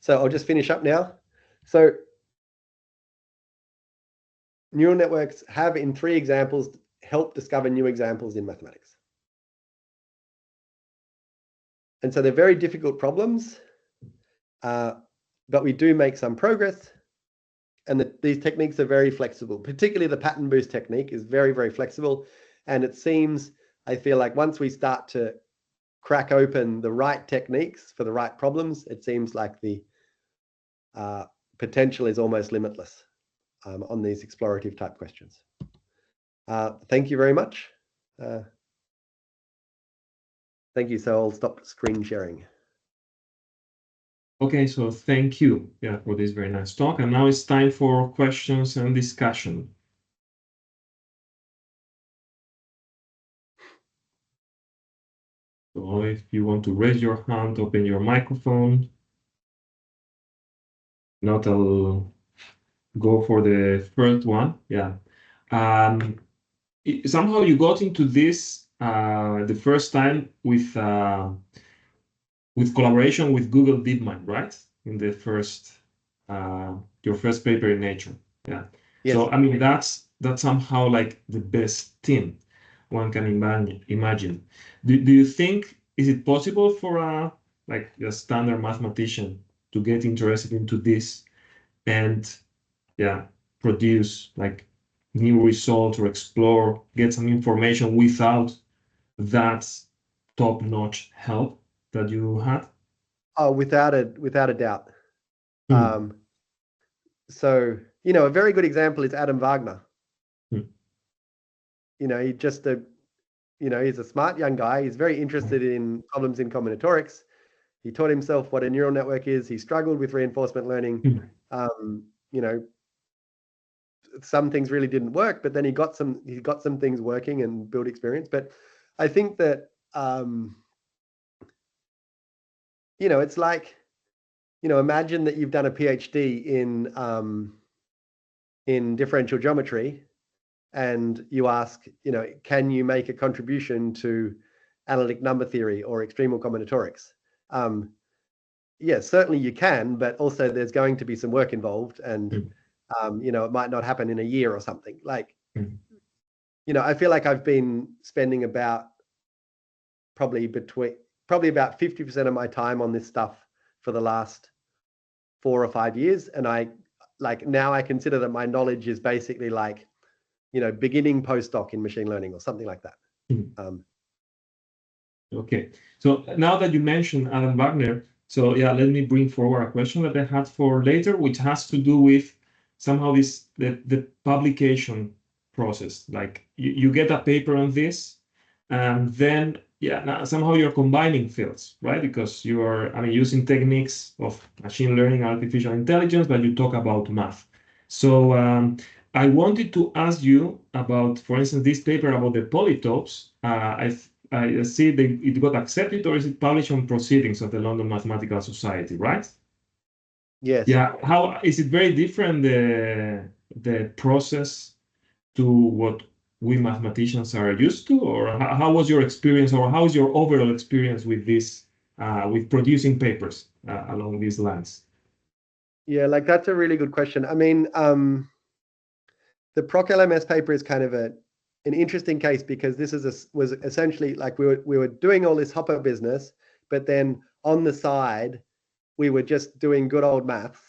so I'll just finish up now. So neural networks have, in 3 examples, helped discover new examples in mathematics. And so they're very difficult problems, but we do make some progress. And these techniques are very flexible, particularly the pattern boost technique is very, very flexible. And it seems, I feel like once we start to crack open the right techniques for the right problems, it seems like the potential is almost limitless on these explorative type questions. Thank you very much. Thank you. So I'll stop screen sharing. Okay, so thank you for this very nice talk. And now it's time for questions and discussion. So if you want to raise your hand, open your microphone. Not, I'll go for the first one. Yeah. Somehow you got into this the first time with collaboration with Google DeepMind, right? In the first your first paper in Nature. Yeah. Yes. So I mean that's somehow like the best team one can imagine. Do you think is it possible for like a standard mathematician to get interested into this and yeah produce like new results or explore, get some information without that top-notch help that you had? Oh, without a doubt. Hmm. So, a very good example is Adam Wagner. Hmm. He's a smart young guy. He's very interested in problems in combinatorics. He taught himself what a neural network is. He struggled with reinforcement learning. Some things really didn't work, but then he got some things working and built experience. But I think that it's like, imagine that you've done a PhD in differential geometry, and you ask, can you make a contribution to analytic number theory or extremal combinatorics? Yes, certainly you can, but also there's going to be some work involved, and it might not happen in a year or something. Like, I feel like I've been spending probably about 50% of my time on this stuff for the last 4 or 5 years, and now I consider that my knowledge is basically like, beginning postdoc in machine learning or something like that. Okay, so now that you mentioned Adam Wagner, so yeah, let me bring forward a question that I had for later, which has to do with somehow the publication process. Like you get a paper on this, and then now somehow you're combining fields, right? Because you are, using techniques of machine learning, artificial intelligence, but you talk about math. So I wanted to ask you about, for instance, this paper about the polytopes. I see that it got accepted, or is it published on Proceedings of the London Mathematical Society, right? Yes. Yeah. How is it very different, the process to what we mathematicians are used to, or how was your experience, or how is your overall experience with this, with producing papers along these lines? Yeah, like that's a really good question. I mean, the Proc LMS paper is kind of an interesting case, because this was essentially like we were doing all this Hopper business, but then on the side we were just doing good old maths,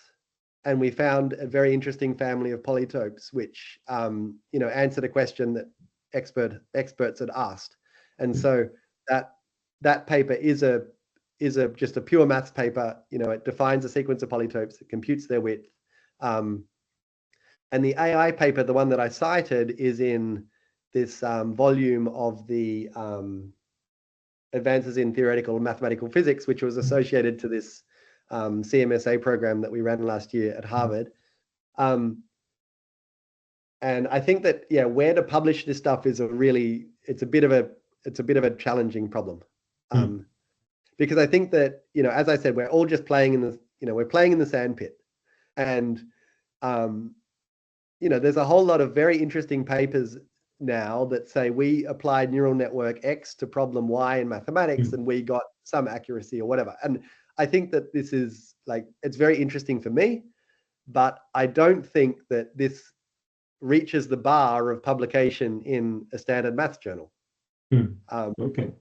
and we found a very interesting family of polytopes which answered a question that experts had asked. And so that paper is just a pure maths paper. It defines a sequence of polytopes, it computes their width. And the AI paper, the one that I cited, is in this volume of the Advances in Theoretical Mathematical Physics, which was associated to this CMSA program that we ran last year at Harvard. And I think that, where to publish this stuff is it's a bit of a challenging problem. Because I think that, as I said, we're all just playing in the sandpit. And there's a whole lot of very interesting papers now that say we applied neural network X to problem Y in mathematics and we got some accuracy or whatever. And I think that this is it's very interesting for me, but I don't think that this reaches the bar of publication in a standard maths journal. Okay.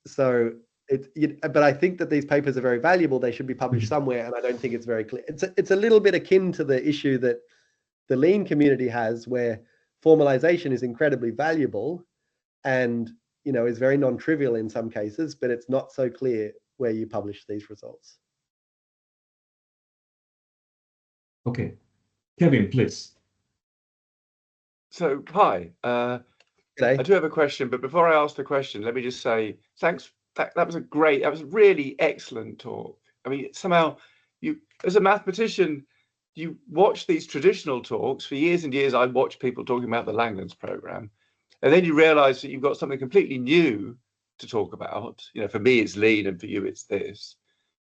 So but I think that these papers are very valuable. They should be published somewhere, and I don't think it's very clear. It's a little bit akin to the issue that the lean community has, where formalization is incredibly valuable and is very non-trivial in some cases, but it's not so clear where you publish these results. Okay, Kevin, please. So hi, I do have a question, but before I ask the question, let me just say thanks. That was a really excellent talk. I mean, somehow you, as a mathematician, you watch these traditional talks for years and years. I watched people talking about the Langlands program, and then you realize that you've got something completely new to talk about. For me, it's lean, and for you, it's this.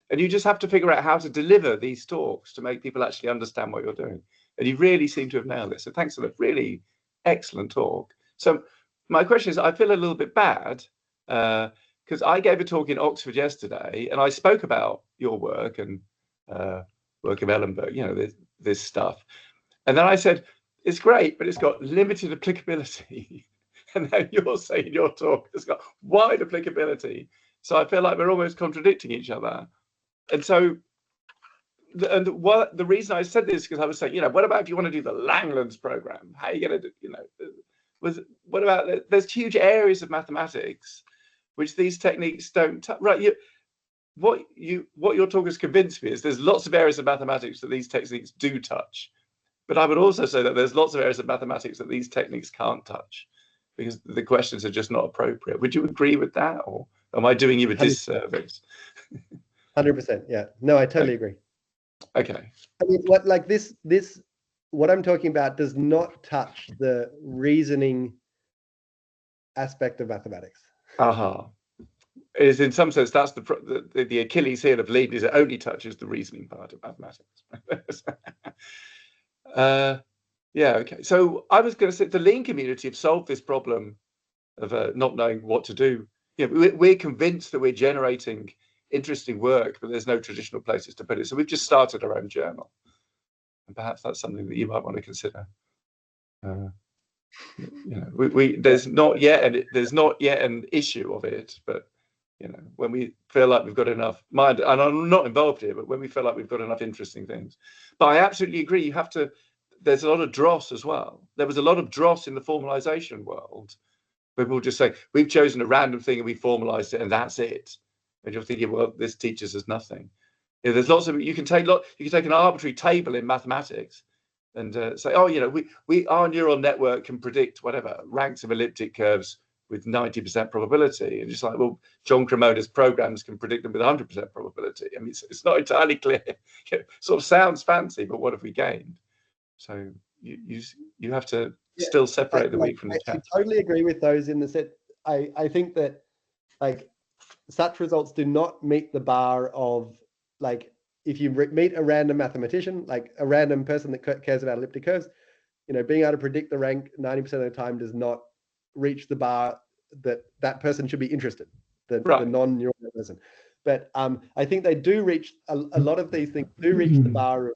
And you just have to figure out how to deliver these talks to make people actually understand what you're doing. And you really seem to have nailed it. So thanks for that really excellent talk. So my question is, I feel a little bit bad because I gave a talk in Oxford yesterday, and I spoke about your work and work of Ellenberg, you know, this stuff. And then I said, it's great, but it's got limited applicability. And then you're saying in your talk, it's got wide applicability. So I feel like we're almost contradicting each other. And so, the reason I said this is because I was saying, you know, what about if you want to do the Langlands program? How are you going to do, you know, what about, there's huge areas of mathematics which these techniques don't touch, right? What your talk has convinced me is there's lots of areas of mathematics that these techniques do touch. But I would also say that there's lots of areas of mathematics that these techniques can't touch because the questions are just not appropriate. Would you agree with that, or am I doing you a disservice? 100%. Yeah. No, I totally agree. Okay. I mean, what I'm talking about does not touch the reasoning aspect of mathematics. Is in some sense that's the Achilles heel of Leibniz. It only touches the reasoning part of mathematics. Yeah, okay. So I was going to say the Lean community have solved this problem of not knowing what to do. You know, we're convinced that we're generating interesting work, but there's no traditional places to put it. So we've just started our own journal, and perhaps that's something that you might want to consider. You know, there's not yet an issue of it, but you know, when we feel like we've got enough mind, and I'm not involved here, but when we feel like we've got enough interesting things. But I absolutely agree. You have to. There's a lot of dross as well. There was a lot of dross in the formalization world. People just say we've chosen a random thing and we formalized it and that's it. And you're thinking, well, this teaches us nothing. You know, there's lots of you can take an arbitrary table in mathematics and say, oh, you know, our neural network can predict whatever ranks of elliptic curves with 90% probability, and just like, well, John Cremona's programs can predict them with 100% probability. I mean, it's not entirely clear. It sort of sounds fancy, but what have we gained? So you have to still separate the wheat from the chaff. I totally agree with those in the set. I think that like such results do not meet the bar of like if you meet a random mathematician, like a random person that cares about elliptic curves, you know, being able to predict the rank 90% of the time does not reach the bar that person should be interested, the non-neural person. But I think they do reach a lot of these things do reach the bar of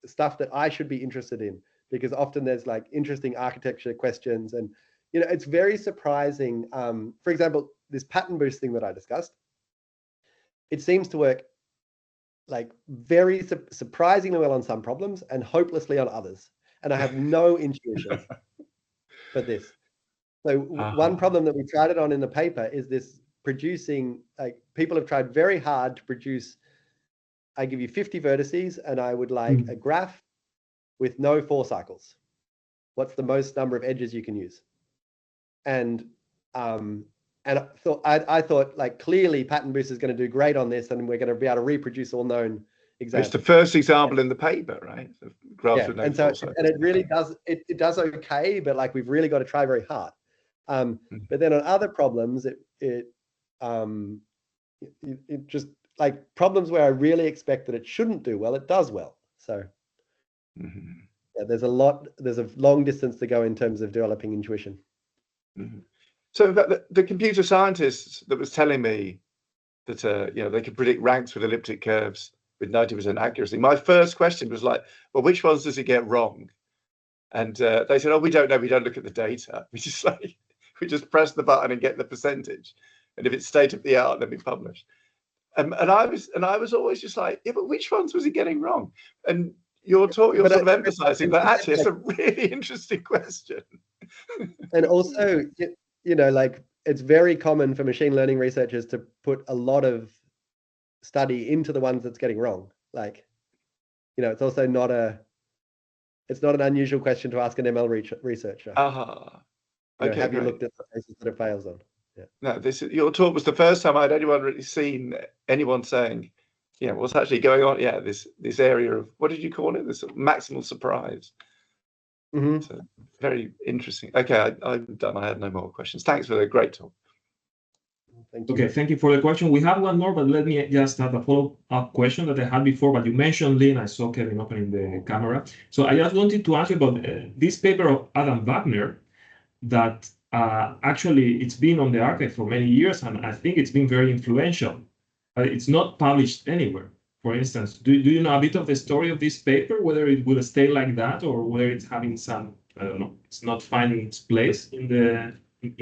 stuff that I should be interested in, because often there's like interesting architecture questions, and you know, it's very surprising. For example, this pattern boost thing that I discussed, it seems to work like very surprisingly well on some problems and hopelessly on others. And I have no intuition for this. So one problem that we tried it on in the paper is this producing, like people have tried very hard to produce, I give you 50 vertices and I would like a graph with no 4 cycles. What's the most number of edges you can use? And I thought like clearly pattern boost is going to do great on this, and we're going to be able to reproduce all known examples. It's the first example in the paper, right? The graphs with no and it really does it does okay, but like we've really got to try very hard. But then on other problems, it just like problems where I really expect that it shouldn't do well, it does well. So yeah, there's a long distance to go in terms of developing intuition. So the computer scientists that was telling me that you know, they could predict ranks with elliptic curves with 90% accuracy, my first question was like, well, which ones does it get wrong? And they said, oh, we don't know, we don't look at the data. We just press the button and get the percentage, and if it's state of the art, then we publish. And I was always just like, yeah, but which ones was he getting wrong? And you're sort of emphasizing that actually it's a really interesting question. And also, you know, like it's very common for machine learning researchers to put a lot of study into the ones that's getting wrong. Like, you know, it's also not an unusual question to ask an ML researcher. Okay, have you looked at the places that it fails on? Yeah. No, your talk was the first time I'd really seen anyone saying, yeah, what's actually going on? Yeah, this area of, what did you call it? This maximal surprise. So very interesting. Okay, I'm done. I had no more questions. Thanks for the great talk. Thank you. Okay, thank you for the question. We have one more, but let me just have a follow-up question that I had before, but you mentioned Lynn. I saw Kevin opening the camera. So I just wanted to ask you about this paper of Adam Wagner that actually, it's been on the archive for many years, and I think it's been very influential. It's not published anywhere. For instance, do you know a bit of the story of this paper, whether it will stay like that or whether it's having some, I don't know, it's not finding its place in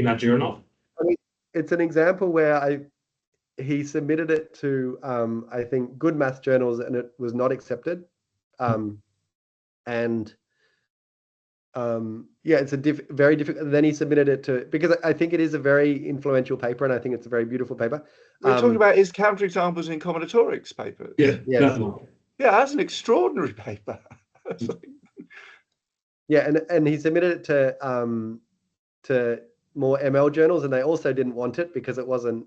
a journal? I mean, it's an example where he submitted it to, I think, good math journals, and it was not accepted. Yeah, it's a very difficult. Then he submitted it to, because I think it is a very influential paper, and I think it's a very beautiful paper. We're talking about his counterexamples in combinatorics paper. Yeah, yes. that one. Yeah, that's an extraordinary paper. Yeah, and he submitted it to more ML journals, and they also didn't want it because it wasn't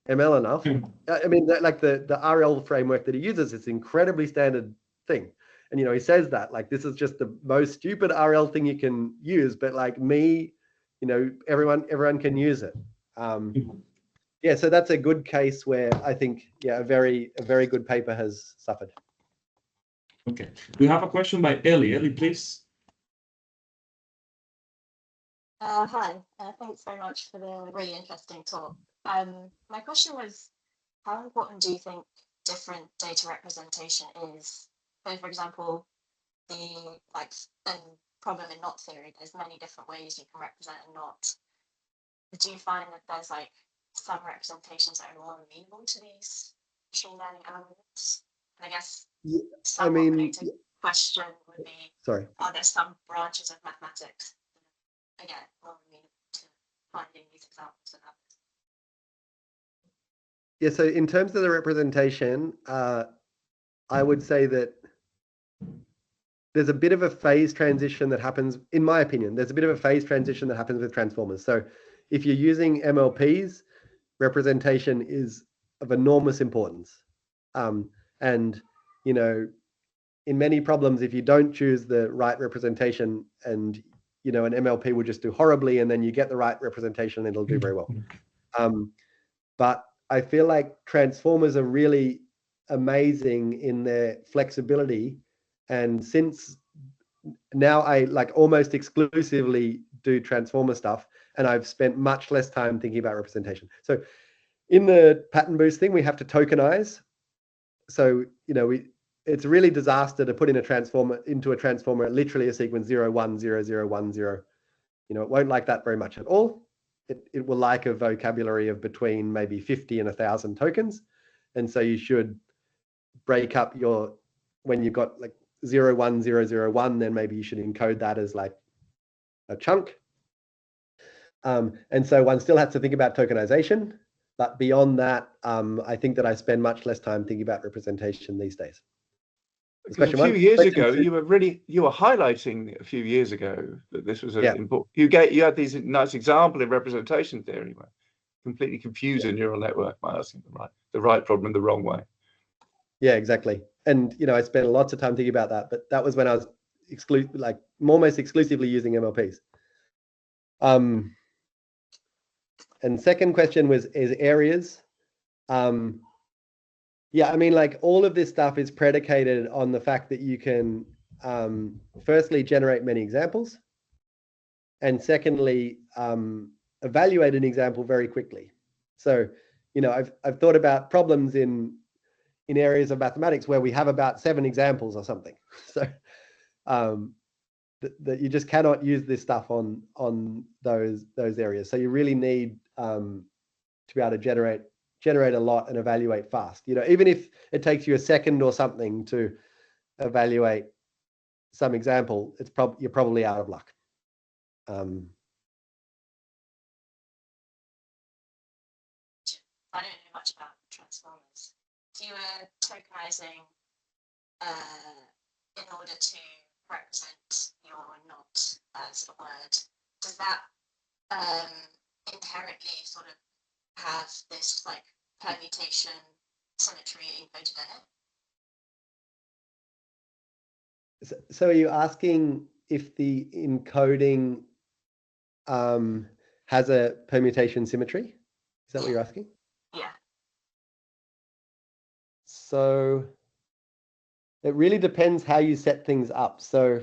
ML enough. I mean, like the RL framework that he uses is an incredibly standard thing. And, he says that, like, this is just the most stupid RL thing you can use, but like me, everyone can use it. Yeah, so that's a good case where I think, yeah, a very good paper has suffered. Okay, we have a question by Ellie. Ellie, please. Hi, thanks very much for the really interesting talk. My question was, how important do you think different data representation is? So, for example, the problem in knot theory, there's many different ways you can represent a knot. Do you find that there's some representations that are more amenable to these machine learning algorithms? And I guess related question would be, are there some branches of mathematics again more amenable to finding these examples of others? Yeah, so in terms of the representation, I would say that there's a bit of a phase transition that happens, in my opinion, there's a bit of a phase transition that happens with transformers. So if you're using MLPs, representation is of enormous importance. And, in many problems, if you don't choose the right representation and, an MLP will just do horribly, and then you get the right representation and it'll do very well. But I feel like transformers are really amazing in their flexibility. And since now I almost exclusively do transformer stuff, and I've spent much less time thinking about representation. So in the pattern boost thing, we have to tokenize. So, it's really disaster to put in into a transformer, literally a sequence 0, 1, 0, 0, 1, 0. It won't like that very much at all. It will like a vocabulary of between maybe 50 and 1,000 tokens. And so you should break up when you've got 0, 1, 0, 0, 1, then maybe you should encode that as a chunk. And so one still has to think about tokenization. But beyond that, I think that I spend much less time thinking about representation these days. A few years ago, you were highlighting a few years ago that this was important. You had these nice example in representation theory, where completely confuse a neural network by asking the right problem in the wrong way. Yeah, exactly. And I spent lots of time thinking about that, but that was when I was almost exclusively using MLPs. And second question is areas. Yeah, I mean, all of this stuff is predicated on the fact that you can, firstly, generate many examples, and secondly, evaluate an example very quickly. So, I've thought about problems in areas of mathematics where we have about 7 examples or something. So, that you just cannot use this stuff on those areas. So you really need to be able to generate a lot and evaluate fast. Even if it takes you a second or something to evaluate some example, you're probably out of luck. I don't know much about transformers. If you were tokenizing in order to represent your knot as a word, does that inherently sort of have this permutation symmetry encoded in it? So are you asking if the encoding has a permutation symmetry? Is that what you're asking? Yeah. So it really depends how you set things up. So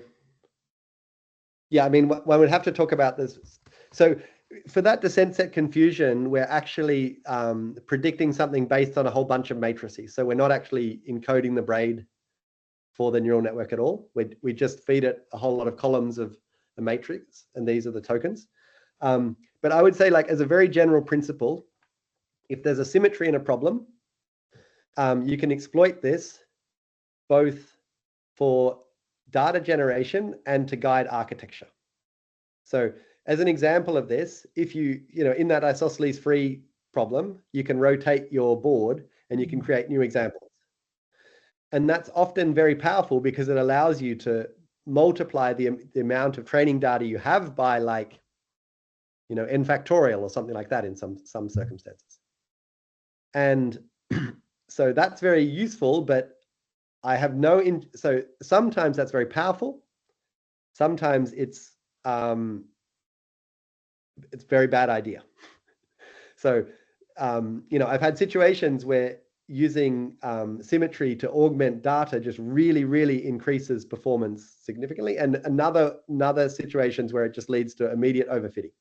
yeah, I mean, one would have to talk about this. So for that descent set confusion, we're actually predicting something based on a whole bunch of matrices. So we're not actually encoding the braid for the neural network at all. We just feed it a whole lot of columns of a matrix, and these are the tokens. But I would say, like, as a very general principle, if there's a symmetry in a problem, you can exploit this both for data generation and to guide architecture. So as an example of this, if you know, in that isosceles free problem, you can rotate your board and you can create new examples. And that's often very powerful because it allows you to multiply the amount of training data you have by, like, you know, n factorial or something like that in some circumstances. And so that's very useful, but I have so sometimes that's very powerful. Sometimes it's a very bad idea. So, you know, I've had situations where using symmetry to augment data just really increases performance significantly, and another situations where it just leads to immediate overfitting.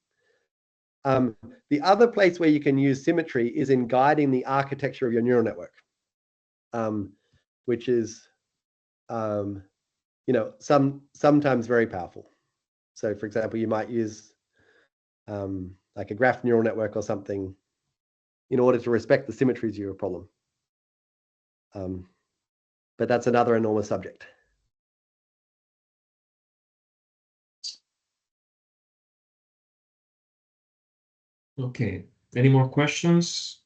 The other place where you can use symmetry is in guiding the architecture of your neural network, which is, you know, sometimes very powerful. So, for example, you might use like a graph neural network or something in order to respect the symmetries of your problem. But that's another enormous subject. Okay, any more questions?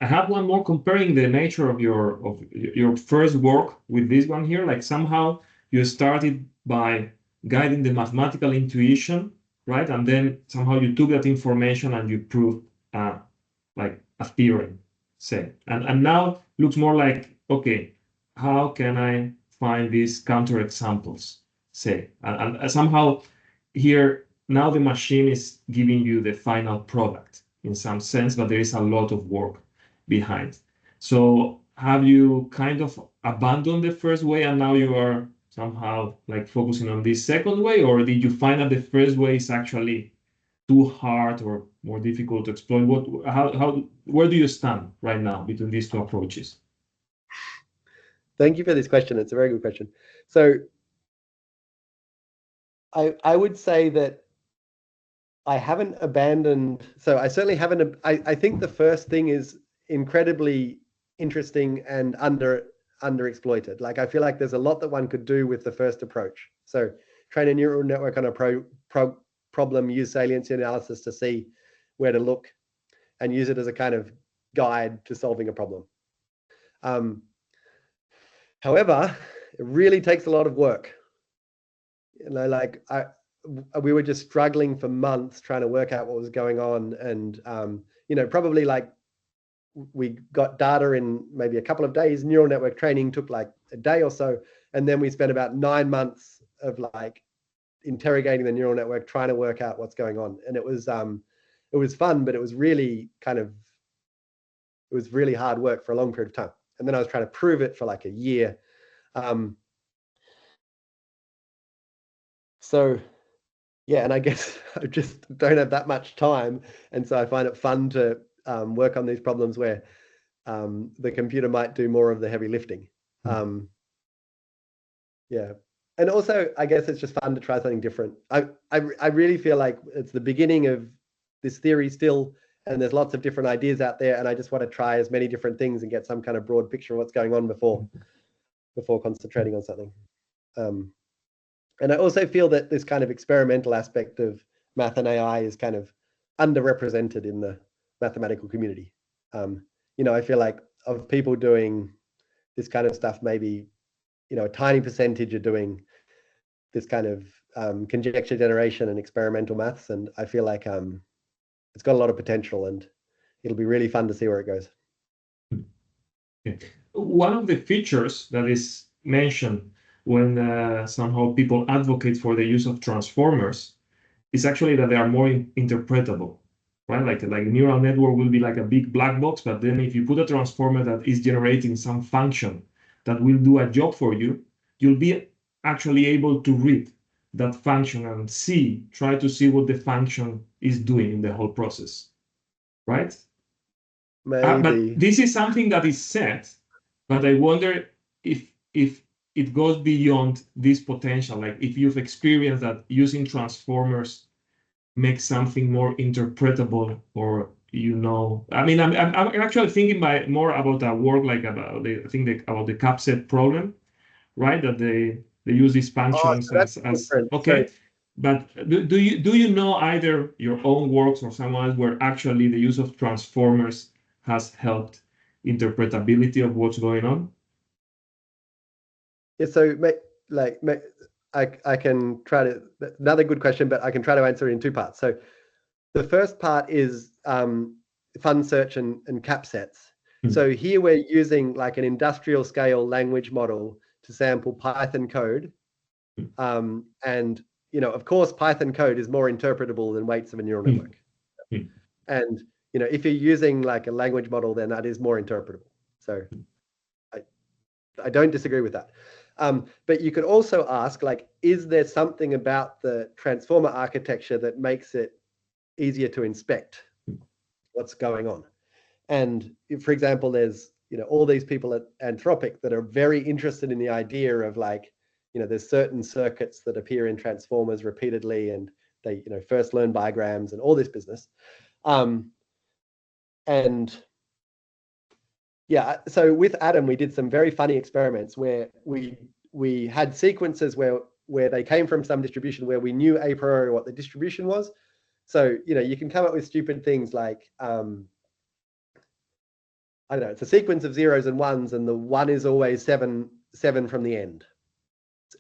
I have one more comparing the nature of your first work with this one here. Like, somehow you started by guiding the mathematical intuition, right? And then somehow you took that information and you proved like a theorem, say. And now looks more like, okay, how can I find these counterexamples, say? And somehow here, now the machine is giving you the final product in some sense, but there is a lot of work behind. So have you kind of abandoned the first way and now you are somehow like focusing on this second way, or did you find that the first way is actually too hard or more difficult to exploit? Where do you stand right now between these two approaches? Thank you for this question. It's a very good question. So I would say that I haven't abandoned, so I certainly haven't. I think the first thing is incredibly interesting and underexploited. Like, I feel like there's a lot that one could do with the first approach. So train a neural network on a problem, use saliency analysis to see where to look, and use it as a kind of guide to solving a problem. However, it really takes a lot of work. You know, like we were just struggling for months trying to work out what was going on, and you know, probably like we got data in maybe a couple of days. Neural network training took like a day or so, and then we spent about 9 months of like interrogating the neural network, trying to work out what's going on. And it was fun, but it was really really hard work for a long period of time. And then I was trying to prove it for like a year. So yeah, and I guess I just don't have that much time, and so I find it fun to work on these problems where the computer might do more of the heavy lifting. Yeah, and also I guess it's just fun to try something different. I really feel like it's the beginning of this theory still, and there's lots of different ideas out there, and I just want to try as many different things and get some kind of broad picture of what's going on before concentrating on something. And I also feel that this kind of experimental aspect of math and AI is kind of underrepresented in the mathematical community. You know, I feel like of people doing this kind of stuff, maybe, you know, a tiny percentage are doing this kind of conjecture generation and experimental maths. And I feel like it's got a lot of potential, and it'll be really fun to see where it goes. One of the features that is mentioned when somehow people advocate for the use of transformers is actually that they are more interpretable, right? Like neural network will be like a big black box, but then if you put a transformer that is generating some function that will do a job for you, you'll be actually able to read that function and try to see what the function is doing in the whole process, right? Maybe. But this is something that is set, but I wonder if it goes beyond this potential, like if you've experienced that using transformers makes something more interpretable, or I mean, I'm actually thinking more about a work like about the CAPSET problem, right? That they use these functions so that's as different. okay. So, But do you know either your own works or someone else where actually the use of transformers has helped interpretability of what's going on? yeah, so I can try to, another good question, but I can try to answer it in two parts. So the first part is fund search and CAPSETs. So here we're using like an industrial scale language model to sample Python code. And, of course, Python code is more interpretable than weights of a neural network. And, if you're using like a language model, then that is more interpretable. So I don't disagree with that. But you could also ask, like, is there something about the transformer architecture that makes it easier to inspect what's going on? And if, for example, there's, all these people at Anthropic that are very interested in the idea of like, there's certain circuits that appear in transformers repeatedly, and they, first learn bigrams and all this business. And yeah, so with Adam, we did some very funny experiments where we had sequences where they came from some distribution where we knew a priori what the distribution was. So, you can come up with stupid things like, I don't know, it's a sequence of zeros and ones, and the one is always seven from the end.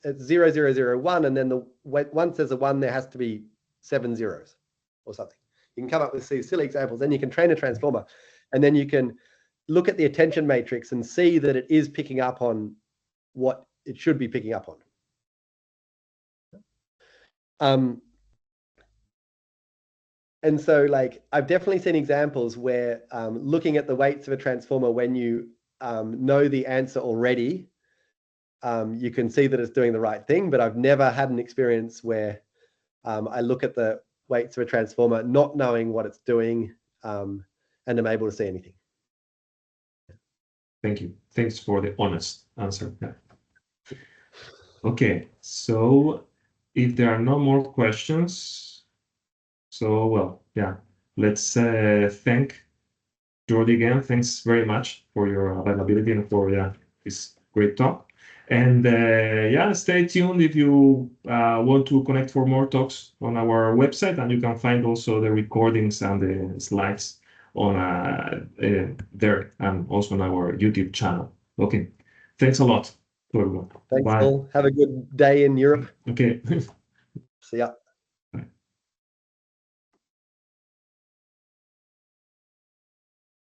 It's 0, 0, 0, 1, and then once there's a 1, there has to be 7 zeros or something. You can come up with these silly examples. Then you can train a transformer, and then you can look at the attention matrix and see that it is picking up on what it should be picking up on. And so, like, I've definitely seen examples where looking at the weights of a transformer when you know the answer already, you can see that it's doing the right thing. But I've never had an experience where I look at the weights of a transformer not knowing what it's doing and I'm able to see anything. Thank you. Thanks for the honest answer. Yeah. Okay, so if there are no more questions, let's thank Geordie again. Thanks very much for your availability and for this great talk. And stay tuned if you want to connect for more talks on our website, and you can find also the recordings and the slides on there, and also on our YouTube channel. Okay, thanks a lot to everyone. Thanks Bye. all. Have a good day in Europe. Okay. See ya.